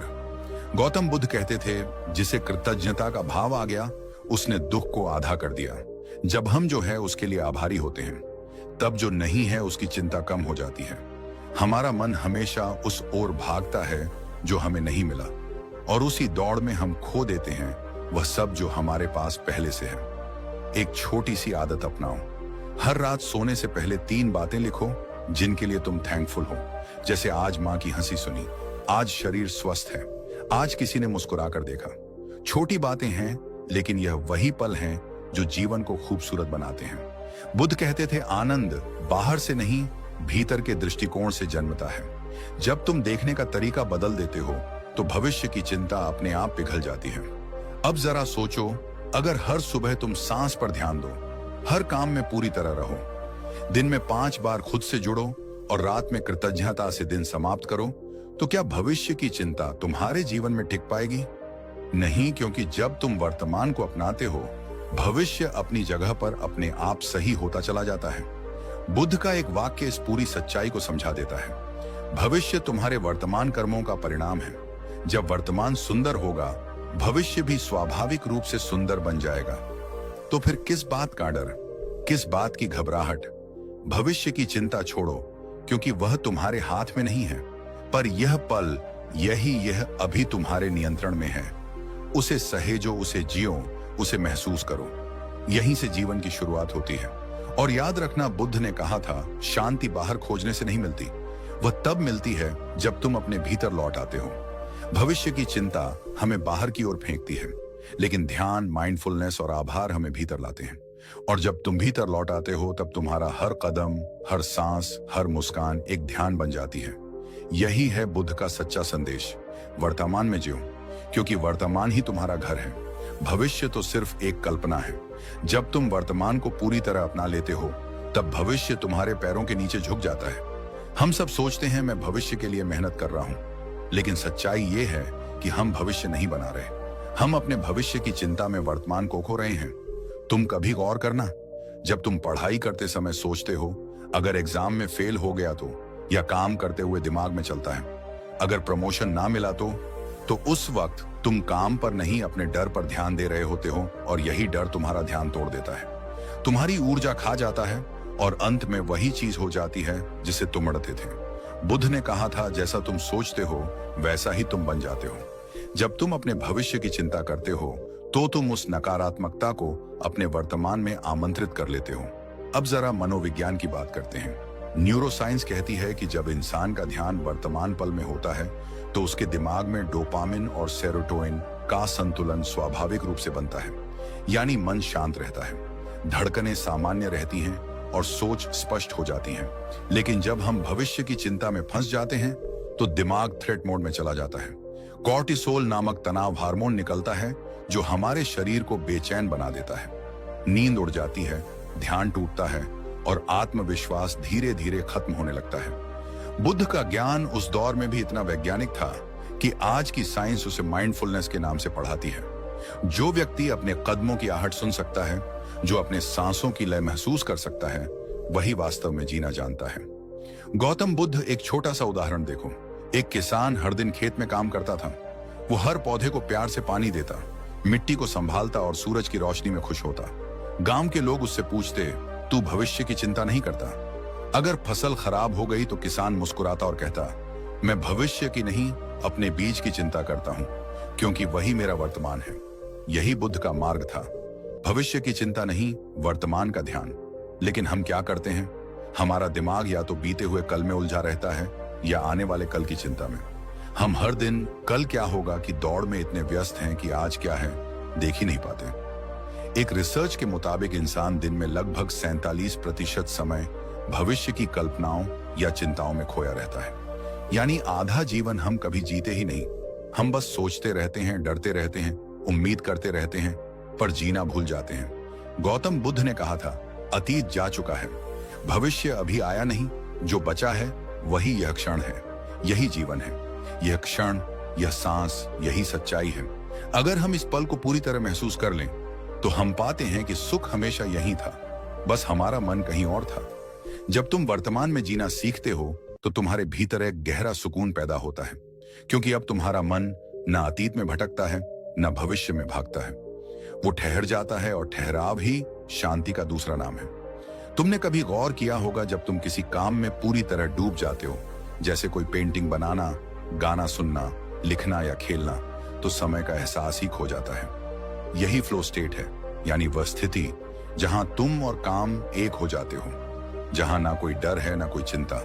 गौतम बुद्ध कहते थे, जिसे कृतज्ञता का भाव आ गया, उसने दुख को आधा कर दिया। जब हम जो है उसके लिए आभारी होते हैं, तब जो नहीं है उसकी चिंता कम हो जाती है। हमारा मन हमेशा उस ओर भागता है जो हमें नहीं मिला, और उसी दौड़ में हम खो देते हैं वह सब जो हमारे पास पहले से है। एक छोटी सी आदत अपनाओ, हर रात सोने से पहले 3 बातें लिखो जिनके लिए तुम थैंकफुल हो। जैसे आज माँ की हंसी सुनी, आज शरीर स्वस्थ है, आज किसी ने मुस्कुरा कर देखा। छोटी बातें हैं, लेकिन यह वही पल हैं जो जीवन को खूबसूरत बनाते हैं। बुद्ध कहते थे, आनंद बाहर से नहीं, भीतर के दृष्टिकोण से जन्मता है। जब तुम देखने का तरीका बदल देते हो तो भविष्य की चिंता अपने आप पिघल जाती है। अब जरा सोचो, अगर हर सुबह तुम सांस पर ध्यान दो, हर काम में पूरी तरह रहो, दिन में 5 बार खुद से जुड़ो और रात में कृतज्ञता से दिन समाप्त करो, तो क्या भविष्य की चिंता तुम्हारे जीवन में टिक पाएगी? नहीं, क्योंकि जब तुम वर्तमान को अपनाते हो, भविष्य अपनी जगह पर अपने आप सही होता चला जाता है। बुद्ध का एक वाक्य इस पूरी सच्चाई को समझा देता है, भविष्य तुम्हारे वर्तमान कर्मों का परिणाम है। जब वर्तमान सुंदर होगा, भविष्य भी स्वाभाविक रूप से सुंदर बन जाएगा। तो फिर किस बात का डर, किस बात की घबराहट? भविष्य की चिंता छोड़ो, क्योंकि वह तुम्हारे हाथ में नहीं है, पर यह पल, यह अभी तुम्हारे नियंत्रण में है। उसे सहेजो, उसे जियो, उसे महसूस करो। यहीं से जीवन की शुरुआत होती है। और याद रखना, बुद्ध ने कहा था, शांति बाहर खोजने से नहीं मिलती, वह तब मिलती है जब तुम अपने भीतर लौट आते हो। भविष्य की चिंता हमें बाहर की ओर फेंकती है, लेकिन ध्यान, माइंडफुलनेस और आभार हमें भीतर लाते हैं। और जब तुम भीतर लौट आते हो, तब तुम्हारा हर कदम, हर सांस, हर मुस्कान एक ध्यान बन जाती है। यही है बुद्ध का सच्चा संदेश, वर्तमान में जियो, क्योंकि वर्तमान ही तुम्हारा घर है। भविष्य तो सिर्फ एक कल्पना है। जब तुम वर्तमान को पूरी तरह अपना लेते हो, तब भविष्य तुम्हारे पैरों के नीचे झुक जाता है। हम सब सोचते हैं, मैं भविष्य के लिए मेहनत कर रहा हूं, लेकिन सच्चाई ये है कि हम भविष्य नहीं बना रहे, हम अपने भविष्य की चिंता में वर्तमान को खो रहे हैं। तुम कभी गौर करना, जब तुम पढ़ाई करते समय सोचते हो, अगर एग्जाम में फेल हो गया तो, या काम करते हुए दिमाग में चलता है, अगर प्रमोशन ना मिला तो उस वक्त तुम काम पर नहीं, अपने डर पर ध्यान दे रहे होते हो, और यही डर तुम्हारा ध्यान तोड़ देता है, तुम्हारी ऊर्जा खा जाता है, और अंत में वही चीज हो जाती है जिसे तुम अड़ते थे। बुद्ध ने कहा था, जैसा तुम सोचते हो वैसा ही तुम बन जाते हो। जब तुम अपने भविष्य की चिंता करते हो, तो तुम उस नकारात्मकता को अपने वर्तमान में आमंत्रित कर लेते हो। अब जरा मनोविज्ञान की बात करते हैं। न्यूरोसाइंस कहती है कि जब इंसान का ध्यान वर्तमान पल में होता है, तो उसके दिमाग में डोपामिन और सेरोटोनिन का संतुलन स्वाभाविक रूप से बनता है, यानी मन शांत रहता है, धड़कनें सामान्य रहती हैं और सोच स्पष्ट हो जाती है। लेकिन जब हम भविष्य की चिंता में फंस जाते हैं, तो दिमाग थ्रेट मोड में चला जाता है। कॉर्टिसोल नामक तनाव हार्मोन निकलता है, जो हमारे शरीर को बेचैन बना देता है। नींद उड़ जाती है, ध्यान टूटता है और आत्मविश्वास धीरे धीरे खत्म होने लगता है। बुद्ध का ज्ञान उस दौर में भी इतना वैज्ञानिक था कि आज की साइंस उसे माइंडफुलनेस के नाम से पढ़ाती है। जो व्यक्ति अपने कदमों की आहट सुन सकता है, जो अपने सांसों की लय महसूस कर सकता है, वही वास्तव में जीना जानता है। गौतम बुद्ध एक छोटा सा उदाहरण देखो। एक किसान हर दिन खेत में काम करता था। वो हर पौधे को प्यार से पानी देता, मिट्टी को संभालता और सूरज की रोशनी में खुश होता। गांव के लोग उससे पूछते, तू भविष्य की चिंता नहीं करता? अगर फसल खराब हो गई तो किसान मुस्कुराता और कहता, मैं भविष्य की नहीं, अपने बीज की चिंता करता हूं, क्योंकि वही मेरा वर्तमान है। यही बुद्ध का मार्ग था। भविष्य की चिंता नहीं, वर्तमान का ध्यान। लेकिन हम क्या करते हैं? हमारा दिमाग या तो बीते हुए कल में उलझा रहता है या आने वाले कल की चिंता में। हम हर दिन कल क्या होगा की दौड़ में इतने व्यस्त हैं कि आज क्या है देख ही नहीं पाते। एक रिसर्च के मुताबिक इंसान दिन में लगभग 47% समय भविष्य की कल्पनाओं या चिंताओं में खोया रहता है। यानी आधा जीवन हम कभी जीते ही नहीं। हम बस सोचते रहते हैं, डरते रहते हैं, उम्मीद करते रहते हैं, पर जीना भूल जाते हैं। गौतम बुद्ध ने कहा था, अतीत जा चुका है, भविष्य अभी आया नहीं, जो बचा है वही यह क्षण है, यही जीवन है। यह क्षण, यह सांस, यही सच्चाई है। अगर हम इस पल को पूरी तरह महसूस कर लें तो हम पाते हैं कि सुख हमेशा यही था, बस हमारा मन कहीं और था। जब तुम वर्तमान में जीना सीखते हो तो तुम्हारे भीतर एक गहरा सुकून पैदा होता है, क्योंकि अब तुम्हारा मन न अतीत में भटकता है न भविष्य में भागता है। वो ठहर जाता है और ठहराव ही शांति का दूसरा नाम है। तुमने कभी गौर किया होगा, जब तुम किसी काम में पूरी तरह डूब जाते हो, जैसे कोई पेंटिंग बनाना, गाना सुनना, लिखना या खेलना, तो समय का एहसास ही खो जाता है। यही फ्लो स्टेट है, यानी वह स्थिति जहां तुम और काम एक हो जाते हो, जहां ना कोई डर है ना कोई चिंता।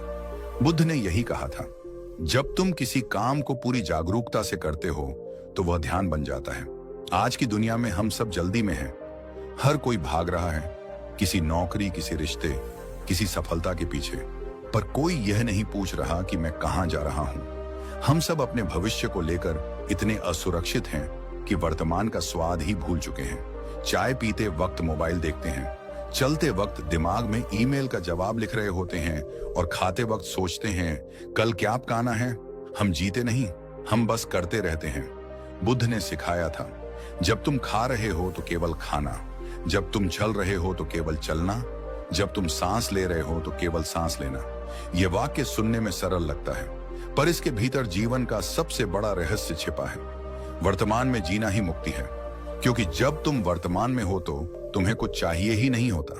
बुद्ध ने यही कहा था, जब तुम किसी काम को पूरी जागरूकता से करते हो तो वह ध्यान बन जाता है। आज की दुनिया में हम सब जल्दी में हैं। हर कोई भाग रहा है, किसी नौकरी, किसी रिश्ते, किसी सफलता के पीछे, पर कोई यह नहीं पूछ रहा कि मैं कहां जा रहा हूं। हम सब अपने भविष्य को लेकर इतने असुरक्षित हैं कि वर्तमान का स्वाद ही भूल चुके हैं। चाय पीते वक्त मोबाइल देखते हैं, चलते वक्त दिमाग में ईमेल का जवाब लिख रहे होते हैं और खाते वक्त सोचते हैं कल क्या पकाना है। हम जीते नहीं, हम बस करते रहते हैं। बुद्ध ने सिखाया था, जब तुम खा रहे हो तो केवल खाना, जब तुम चल रहे हो तो केवल चलना, जब तुम सांस ले रहे हो तो केवल सांस लेना। यह वाक्य सुनने में सरल लगता है, पर इसके भीतर जीवन का सबसे बड़ा रहस्य छिपा है। वर्तमान में जीना ही मुक्ति है, क्योंकि जब तुम वर्तमान में हो तो तुम्हें कुछ चाहिए ही नहीं होता,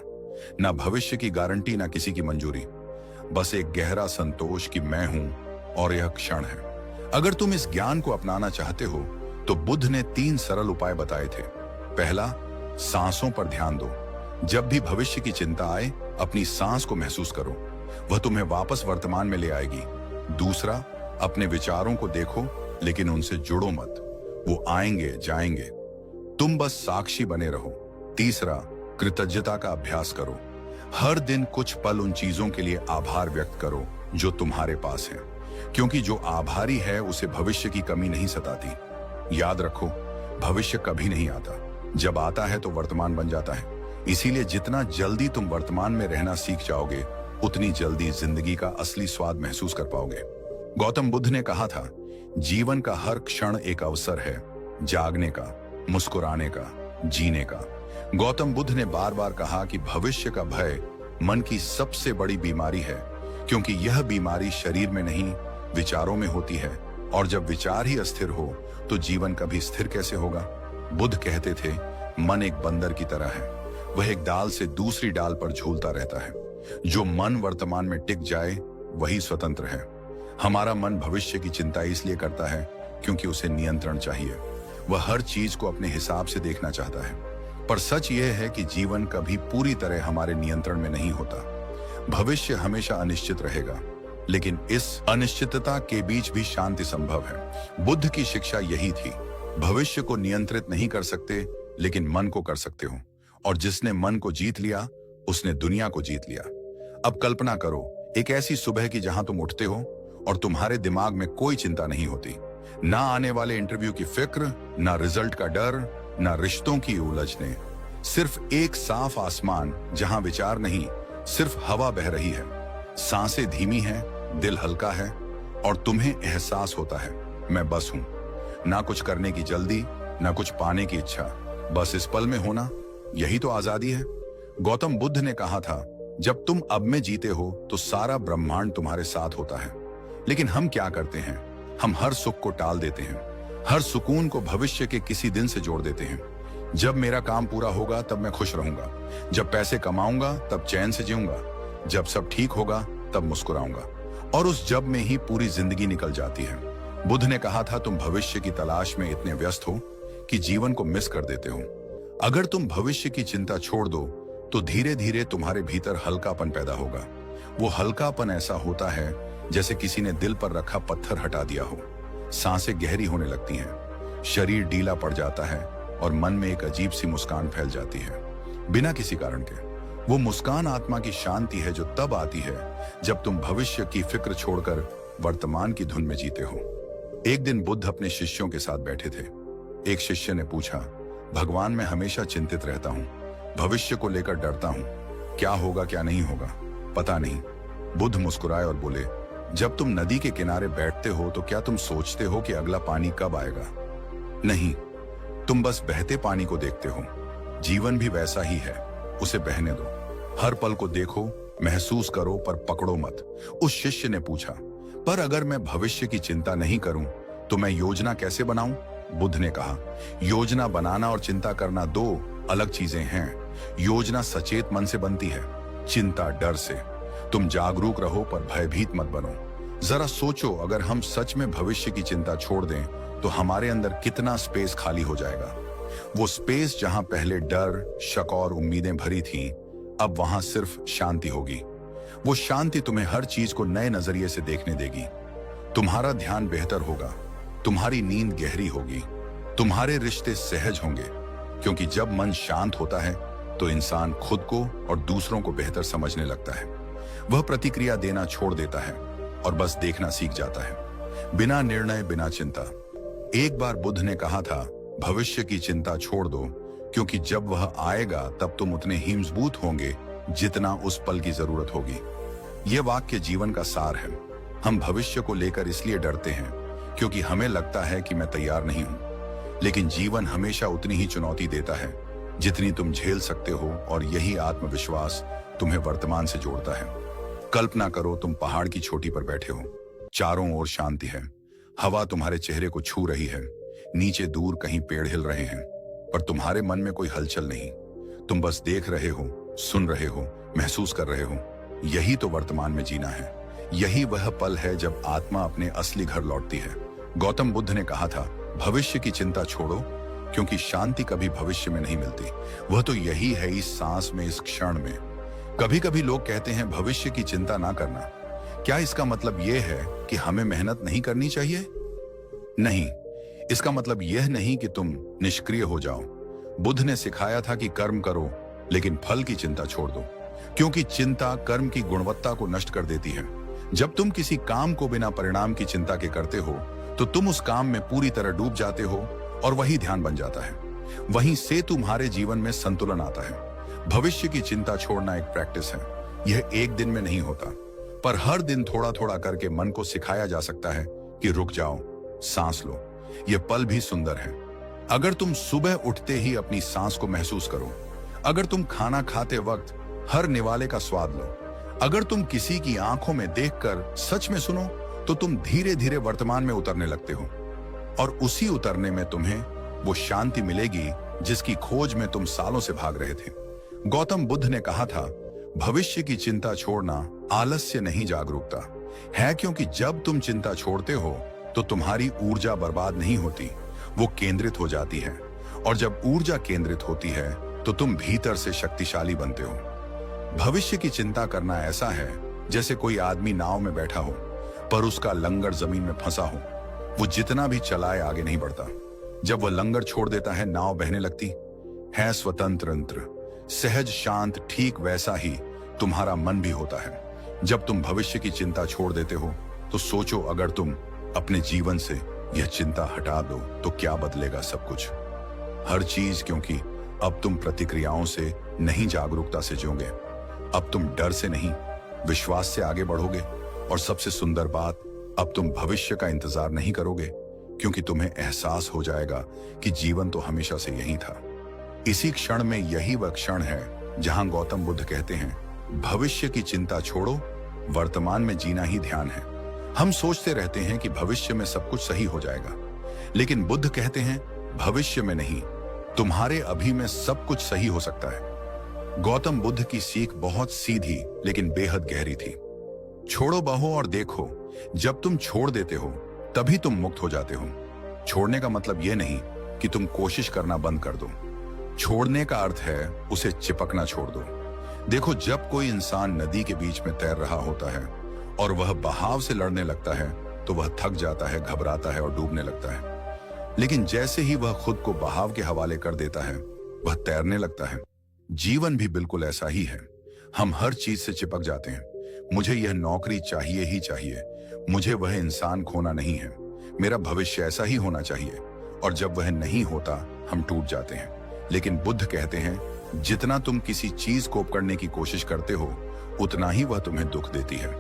ना भविष्य की गारंटी, ना किसी की मंजूरी, बस एक गहरा संतोष कि मैं हूं और यह क्षण है। अगर तुम इस ज्ञान को अपनाना चाहते हो तो बुद्ध ने 3 सरल उपाय बताए थे। पहला, सांसों पर ध्यान दो। जब भी भविष्य की चिंता आए, अपनी सांस को महसूस करो, वह तुम्हें वापस वर्तमान में ले आएगी। दूसरा, अपने विचारों को देखो लेकिन उनसे जुड़ो मत, वो आएंगे जाएंगे, तुम बस साक्षी बने रहो। तीसरा, कृतज्ञता का अभ्यास करो। हर दिन कुछ पल उन चीजों के लिए आभार व्यक्त करो जो तुम्हारे पास है, क्योंकि जो आभारी है उसे भविष्य की कमी नहीं सताती। याद रखो, भविष्य कभी नहीं आता, जब आता है तो वर्तमान बन जाता है। इसीलिए जितना जल्दी तुम वर्तमान में रहना सीख जाओगे, उतनी जल्दी जिंदगी का असली स्वाद महसूस कर पाओगे। गौतम बुद्ध ने कहा था, जीवन का हर क्षण एक अवसर है, जागने का, मुस्कुराने का, जीने का। गौतम बुद्ध ने बार बार कहा कि भविष्य का भय मन की सबसे बड़ी बीमारी है, क्योंकि यह बीमारी शरीर में नहीं, विचारों में होती है, और जब विचार ही अस्थिर हो तो जीवन कभी स्थिर कैसे होगा। बुद्ध कहते थे, मन एक बंदर की तरह है, वह एक डाल से दूसरी डाल पर झूलता रहता है। जो मन वर्तमान में टिक जाए वही स्वतंत्र है। हमारा मन भविष्य की चिंता इसलिए करता है क्योंकि उसे नियंत्रण चाहिए। वह हर चीज को अपने हिसाब से देखना चाहता है, पर सच यह है कि जीवन कभी पूरी तरह हमारे नियंत्रण में नहीं होता। भविष्य हमेशा अनिश्चित रहेगा, लेकिन इस अनिश्चितता के बीच भी शांति संभव है। बुद्ध की शिक्षा यही थी, भविष्य को नियंत्रित नहीं कर सकते, लेकिन मन को कर सकते हो, और जिसने मन को जीत लिया उसने दुनिया को जीत लिया। अब कल्पना करो, एक ऐसी सुबह की जहां तुम उठते हो और तुम्हारे दिमाग में कोई चिंता नहीं होती, ना आने वाले इंटरव्यू की फिक्र, ना रिजल्ट का डर, ना रिश्तों की उलझने, सिर्फ एक साफ आसमान जहां विचार नहीं, सिर्फ हवा बह रही है। सांसें धीमी हैं, दिल हल्का है और तुम्हें एहसास होता है मैं बस हूं। ना कुछ करने की जल्दी, ना कुछ पाने की इच्छा, बस इस पल में होना, यही तो आजादी है। गौतम बुद्ध ने कहा था, जब तुम अब में जीते हो तो सारा ब्रह्मांड तुम्हारे साथ होता है। लेकिन हम क्या करते हैं? हम हर सुख को टाल देते हैं, हर सुकून को भविष्य के किसी दिन से जोड़ देते हैं। जब मेरा काम पूरा होगा तब मैं खुश रहूंगा, जब पैसे कमाऊंगा तब चैन से जीऊंगा, जब सब ठीक होगा तब मुस्कुराऊंगा। और उस जब में ही पूरी जिंदगी निकल जाती है। बुद्ध ने कहा था, तुम भविष्य की तलाश में इतने व्यस्त हो कि जीवन को मिस कर देते हो। अगर तुम भविष्य की चिंता छोड़ दो तो धीरे धीरे तुम्हारे भीतर हल्कापन पैदा होगा। वो हल्कापन ऐसा होता है जैसे किसी ने दिल पर रखा पत्थर हटा दिया हो। सांसें गहरी होने लगती हैं, शरीर ढीला पड़ जाता है और मन में एक अजीब सी मुस्कान फैल जाती है, बिना किसी कारण के। वो मुस्कान आत्मा की शांति है जो तब आती है जब तुम भविष्य की फिक्र छोड़कर वर्तमान की धुन में जीते हो। एक दिन बुद्ध अपने शिष्यों के साथ बैठे थे। एक शिष्य ने पूछा, भगवान, मैं हमेशा चिंतित रहता हूँ, भविष्य को लेकर डरता हूँ, क्या होगा क्या नहीं होगा पता नहीं। बुद्ध मुस्कुराए और बोले, जब तुम नदी के किनारे बैठते हो तो क्या तुम सोचते हो कि अगला पानी कब आएगा? नहीं, तुम बस बहते पानी को देखते हो। जीवन भी वैसा ही है, उसे बहने दो। हर पल को देखो, महसूस करो, पर पकड़ो मत। उस शिष्य ने पूछा, पर अगर मैं भविष्य की चिंता नहीं करूं तो मैं योजना कैसे बनाऊं? बुद्ध ने कहा, योजना बनाना और चिंता करना दो अलग चीजें हैं। योजना सचेत मन से बनती है, चिंता डर से। तुम जागरूक रहो पर भयभीत मत बनो। जरा सोचो, अगर हम सच में भविष्य की चिंता छोड़ दें तो हमारे अंदर कितना स्पेस खाली हो जाएगा। वो स्पेस जहां पहले डर, शक और उम्मीदें भरी थी, अब वहां सिर्फ शांति होगी। वो शांति तुम्हें हर चीज को नए नजरिए से देखने देगी। तुम्हारा ध्यान बेहतर होगा, तुम्हारी नींद गहरी होगी, तुम्हारे रिश्ते सहज होंगे। क्योंकि जब मन शांत होता है तो इंसान खुद को और दूसरों को बेहतर समझने लगता है। वह प्रतिक्रिया देना छोड़ देता है और बस देखना सीख जाता है, बिना निर्णय, बिना चिंता। एक बार बुद्ध ने कहा था, भविष्य की चिंता छोड़ दो, क्योंकि जब वह आएगा तब तुम उतने ही मजबूत होंगे जितना उस पल की जरूरत होगी। यह वाक्य जीवन का सार है। हम भविष्य को लेकर इसलिए डरते हैं क्योंकि हमें लगता है कि मैं तैयार नहीं हूं। लेकिन जीवन हमेशा उतनी ही चुनौती देता है जितनी तुम झेल सकते हो, और यही आत्मविश्वास तुम्हें वर्तमान से जोड़ता है। कल्पना करो, तुम पहाड़ की चोटी पर बैठे हो, चारों ओर शांति है, हवा तुम्हारे चेहरे को छू रही है, नीचे दूर कहीं पेड़ हिल रहे हैं, पर तुम्हारे मन में कोई हलचल नहीं। तुम बस देख रहे हो, सुन रहे हो, महसूस कर रहे हो। यही तो वर्तमान में जीना है। यही वह पल है जब आत्मा अपने असली घर लौटती है। गौतम बुद्ध ने कहा था, भविष्य की चिंता छोड़ो, क्योंकि शांति कभी भविष्य में नहीं मिलती। वह तो यही है, इस सांस में, इस क्षण में। कभी कभी लोग कहते हैं भविष्य की चिंता ना करना। क्या इसका मतलब यह है कि हमें मेहनत नहीं करनी चाहिए? नहीं, इसका मतलब यह नहीं कि तुम निष्क्रिय हो जाओ। बुद्ध ने सिखाया था कि कर्म करो, लेकिन फल की चिंता छोड़ दो, क्योंकि चिंता कर्म की गुणवत्ता को नष्ट कर देती है। जब तुम किसी काम को बिना परिणाम की चिंता के करते हो तो तुम उस काम में पूरी तरह डूब जाते हो और वही ध्यान बन जाता है। वहीं से तुम्हारे जीवन में संतुलन आता है। भविष्य की चिंता छोड़ना एक प्रैक्टिस है। यह एक दिन में नहीं होता, पर हर दिन थोड़ा थोड़ा करके मन को सिखाया जा सकता है कि रुक जाओ, सांस लो, यह पल भी सुंदर है। अगर तुम सुबह उठते ही अपनी सांस को महसूस करो, अगर तुम खाना खाते वक्त हर निवाले का स्वाद लो, अगर तुम किसी की आंखों में देखकर सच में सुनो, तो तुम धीरे धीरे वर्तमान में उतरने लगते हो। और उसी उतरने में तुम्हें वो शांति मिलेगी जिसकी खोज में तुम सालों से भाग रहे थे। गौतम बुद्ध ने कहा था, भविष्य की चिंता छोड़ना आलस्य नहीं, जागरूकता है। क्योंकि जब तुम चिंता छोड़ते हो तो तुम्हारी ऊर्जा बर्बाद नहीं होती, वो केंद्रित हो जाती है। और जब ऊर्जा केंद्रित होती है तो तुम भीतर से शक्तिशाली बनते हो। भविष्य की चिंता करना ऐसा है जैसे कोई आदमी नाव में बैठा हो, पर उसका लंगर जमीन में फंसा हो। वो जितना भी चलाए आगे नहीं बढ़ता। जब वह लंगर छोड़ देता है, नाव बहने लगती है। स्वतंत्र, सहज, शांत। ठीक वैसा ही तुम्हारा मन भी होता है। जब तुम भविष्य की चिंता छोड़ देते हो तो सोचो, अगर तुम अपने जीवन से यह चिंता हटा दो तो क्या बदलेगा? सब कुछ। हर चीज, क्योंकि अब तुम प्रतिक्रियाओं से नहीं, जागरूकता से जियोगे। अब तुम डर से नहीं, विश्वास से आगे बढ़ोगे। और सबसे सुंदर बात, अब तुम भविष्य का इंतजार नहीं करोगे, क्योंकि तुम्हें एहसास हो जाएगा कि जीवन तो हमेशा से यही था। इसी क्षण में, यही वह क्षण है जहां गौतम बुद्ध कहते हैं, भविष्य की चिंता छोड़ो, वर्तमान में जीना ही ध्यान है। हम सोचते रहते हैं कि भविष्य में सब कुछ सही हो जाएगा, लेकिन बुद्ध कहते हैं, भविष्य में नहीं, तुम्हारे अभी में सब कुछ सही हो सकता है। गौतम बुद्ध की सीख बहुत सीधी लेकिन बेहद गहरी थी। छोड़ो बहो और देखो। जब तुम छोड़ देते हो तभी तुम मुक्त हो जाते हो। छोड़ने का मतलब यह नहीं कि तुम कोशिश करना बंद कर दो। छोड़ने का अर्थ है उसे चिपकना छोड़ दो। देखो, जब कोई इंसान नदी के बीच में तैर रहा होता है और वह बहाव से लड़ने लगता है तो वह थक जाता है, घबराता है और डूबने लगता है। लेकिन जैसे ही वह खुद को बहाव के हवाले कर देता है, वह तैरने लगता है। जीवन भी बिल्कुल ऐसा ही है। हम हर चीज से चिपक जाते हैं। मुझे यह नौकरी चाहिए ही चाहिए, मुझे वह इंसान खोना नहीं है, मेरा भविष्य ऐसा ही होना चाहिए। और जब वह नहीं होता, हम टूट जाते हैं। लेकिन बुद्ध कहते हैं, जितना तुम किसी चीज को पकड़ने की कोशिश करते हो, उतना ही वह तुम्हें दुख देती है।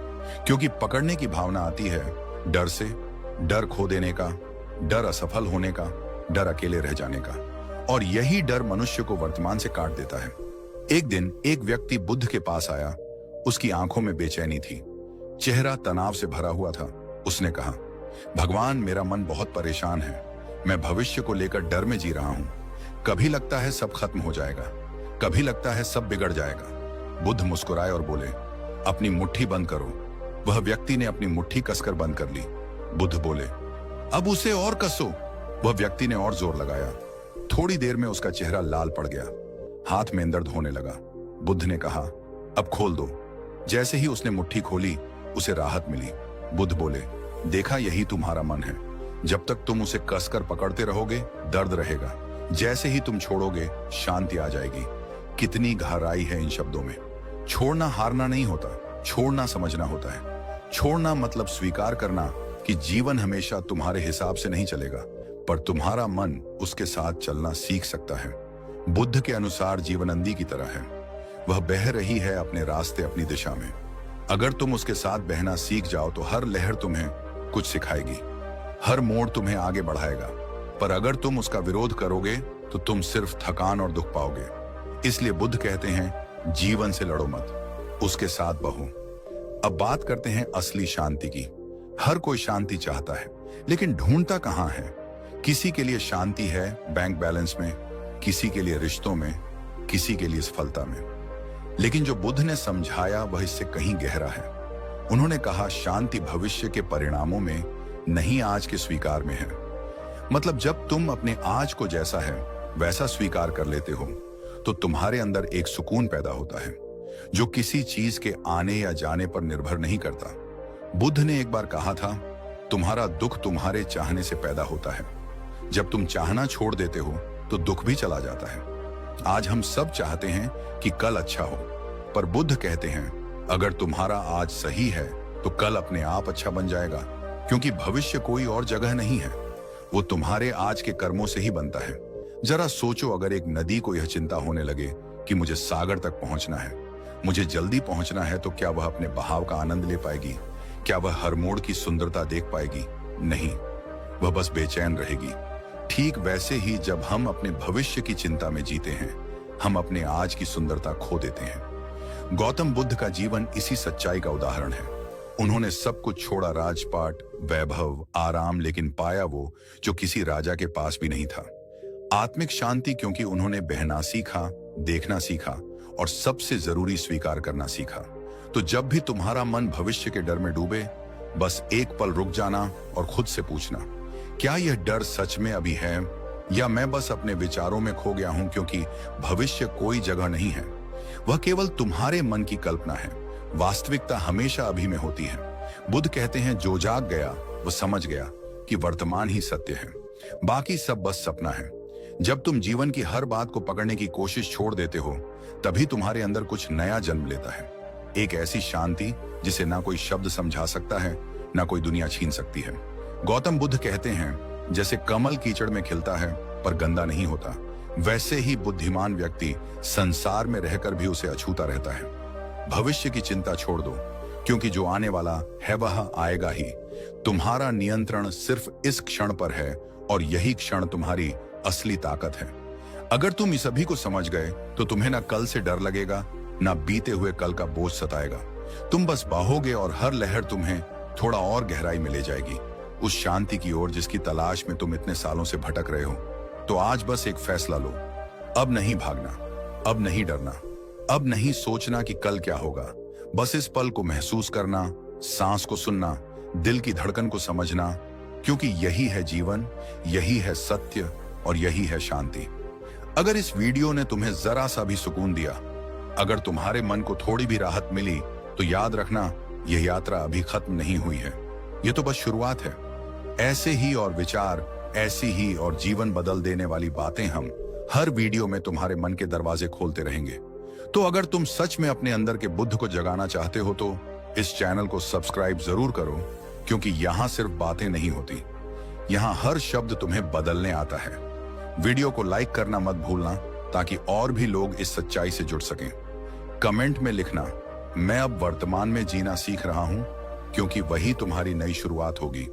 क्योंकि पकड़ने की भावना आती है डर से, डर खो देने का, डर असफल होने का, डर अकेले रह जाने का। और यही डर मनुष्य को वर्तमान से काट देता है। एक दिन एक व्यक्ति बुद्ध के पास आया। उसकी आंखों में बेचैनी थी, चेहरा तनाव से भरा हुआ था। उसने कहा, भगवान, मेरा मन बहुत परेशान है। मैं भविष्य को लेकर डर में जी रहा हूं। कभी लगता है सब खत्म हो जाएगा, कभी लगता है सब बिगड़ जाएगा। बुद्ध मुस्कुराए और बोले, अपनी मुट्ठी बंद करो। वह व्यक्ति ने अपनी मुट्ठी कसकर बंद कर ली। बुद्ध बोले, अब उसे और कसो। वह व्यक्ति ने और जोर लगाया। थोड़ी देर में उसका चेहरा लाल पड़ गया, हाथ में दर्द होने लगा। बुद्ध ने कहा, अब खोल दो। जैसे ही उसने मुट्ठी खोली, उसे राहत मिली। बुद्ध बोले, देखा, यही तुम्हारा मन है। जब तक तुम उसे कसकर पकड़ते रहोगे, दर्द रहेगा। जैसे ही तुम छोड़ोगे, शांति आ जाएगी। कितनी गहराई है इन शब्दों में। छोड़ना हारना नहीं होता, छोड़ना समझना होता है। छोड़ना मतलब स्वीकार करना कि जीवन हमेशा तुम्हारे हिसाब से नहीं चलेगा, पर तुम्हारा मन उसके साथ चलना सीख सकता है। बुद्ध के अनुसार जीवन नदी की तरह है। वह बह रही है अपने रास्ते, अपनी दिशा में। अगर तुम उसके साथ बहना सीख जाओ तो हर लहर तुम्हें कुछ सिखाएगी, हर मोड़ तुम्हें आगे बढ़ाएगा। पर अगर तुम उसका विरोध करोगे तो तुम सिर्फ थकान और दुख पाओगे। इसलिए बुद्ध कहते हैं, जीवन से लड़ो मत, उसके साथ बहो। अब बात करते हैं असली शांति की। हर कोई शांति चाहता है, लेकिन ढूंढता कहां है? किसी के लिए शांति है बैंक बैलेंस में, किसी के लिए रिश्तों में, किसी के लिए सफलता में। लेकिन जो बुद्ध ने समझाया वह इससे कहीं गहरा है। उन्होंने कहा, शांति भविष्य के परिणामों में नहीं, आज के स्वीकार में है। मतलब जब तुम अपने आज को जैसा है वैसा स्वीकार कर लेते हो तो तुम्हारे अंदर एक सुकून पैदा होता है जो किसी चीज के आने या जाने पर निर्भर नहीं करता। बुद्ध ने एक बार कहा था, तुम्हारा दुख तुम्हारे चाहने से पैदा होता है। जब तुम चाहना छोड़ देते हो तो दुख भी चला जाता है। आज हम सब चाहते हैं कि कल अच्छा हो, पर बुद्ध कहते हैं, अगर तुम्हारा आज सही है तो कल अपने आप अच्छा बन जाएगा। क्योंकि भविष्य कोई और जगह नहीं है, वो तुम्हारे आज के कर्मों से ही बनता है। जरा सोचो, अगर एक नदी को यह चिंता होने लगे कि मुझे सागर तक पहुंचना है, मुझे जल्दी पहुंचना है, तो क्या वह अपने बहाव का आनंद ले पाएगी? क्या वह हर मोड़ की सुंदरता देख पाएगी? नहीं, वह बस बेचैन रहेगी। ठीक वैसे ही जब हम अपने भविष्य की चिंता में जीते हैं, हम अपने आज की सुंदरता खो देते हैं। गौतम बुद्ध का जीवन इसी सच्चाई का उदाहरण है। उन्होंने सब कुछ छोड़ा, राजपाट, वैभव, आराम, लेकिन पाया वो जो किसी राजा के पास भी नहीं था, आत्मिक शांति। क्योंकि उन्होंने बहना सीखा, देखना सीखा और सबसे जरूरी स्वीकार करना सीखा। तो जब भी तुम्हारा मन भविष्य के डर में डूबे, बस एक पल रुक जाना और खुद से पूछना, क्या यह डर सच में अभी है या मैं बस अपने विचारों में खो गया हूं? क्योंकि भविष्य कोई जगह नहीं है, वह केवल तुम्हारे मन की कल्पना है। वास्तविकता हमेशा अभी में होती है। बुद्ध कहते हैं, जो जाग गया वह समझ गया कि वर्तमान ही सत्य है, बाकी सब बस सपना है। जब तुम जीवन की हर बात को पकड़ने की कोशिश छोड़ देते हो, तभी तुम्हारे अंदर कुछ नया जन्म लेता है। एक ऐसी शांति जिसे ना कोई शब्द समझा सकता है, ना कोई दुनिया छीन सकती है। गौतम बुद्ध कहते हैं, जैसे कमल कीचड़ में खिलता है पर गंदा नहीं होता, वैसे ही बुद्धिमान व्यक्ति संसार में रहकर भी उसे अछूता रहता है। भविष्य की चिंता छोड़ दो, क्योंकि जो आने वाला है वह आएगा ही। तुम्हारा नियंत्रण सिर्फ इस क्षण पर है और यही क्षण तुम्हारी असली ताकत है। अगर तुम इस सभी को समझ गए तो तुम्हें ना कल से डर लगेगा, ना बीते हुए कल का बोझ सताएगा। तुम बस बहोगे और हर लहर तुम्हें थोड़ा और गहराई में ले जाएगी, उस शांति की ओर जिसकी तलाश में तुम इतने सालों से भटक रहे हो। तो आज बस एक फैसला लो, अब नहीं भागना, अब नहीं डरना, अब नहीं सोचना कि कल क्या होगा। बस इस पल को महसूस करना, सांस को सुनना, दिल की धड़कन को समझना, क्योंकि यही है जीवन, यही है सत्य और यही है शांति। अगर इस वीडियो ने तुम्हें जरा सा भी सुकून दिया, अगर तुम्हारे मन को थोड़ी भी राहत मिली, तो याद रखना यह यात्रा अभी खत्म नहीं हुई है, ये तो बस शुरुआत है। ऐसे ही और विचार, ऐसी ही और जीवन बदल देने वाली बातें हम हर वीडियो में तुम्हारे मन के दरवाजे खोलते रहेंगे। तो अगर तुम सच में अपने अंदर के बुद्ध को जगाना चाहते हो तो इस चैनल को सब्सक्राइब जरूर करो, क्योंकि यहां सिर्फ बातें नहीं होती, यहां हर शब्द तुम्हें बदलने आता है। वीडियो को लाइक करना मत भूलना, ताकि और भी लोग इस सच्चाई से जुड़ सकें। कमेंट में लिखना, मैं अब वर्तमान में जीना सीख रहा हूं, क्योंकि वही तुम्हारी नई शुरुआत होगी।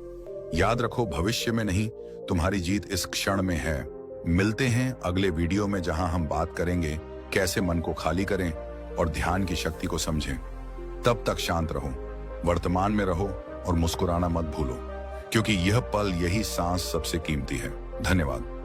याद रखो, भविष्य में नहीं, तुम्हारी जीत इस क्षण में है। मिलते हैं अगले वीडियो में, जहां हम बात करेंगे कैसे मन को खाली करें और ध्यान की शक्ति को समझें। तब तक शांत रहो, वर्तमान में रहो और मुस्कुराना मत भूलो, क्योंकि यह पल, यही सांस सबसे कीमती है। धन्यवाद।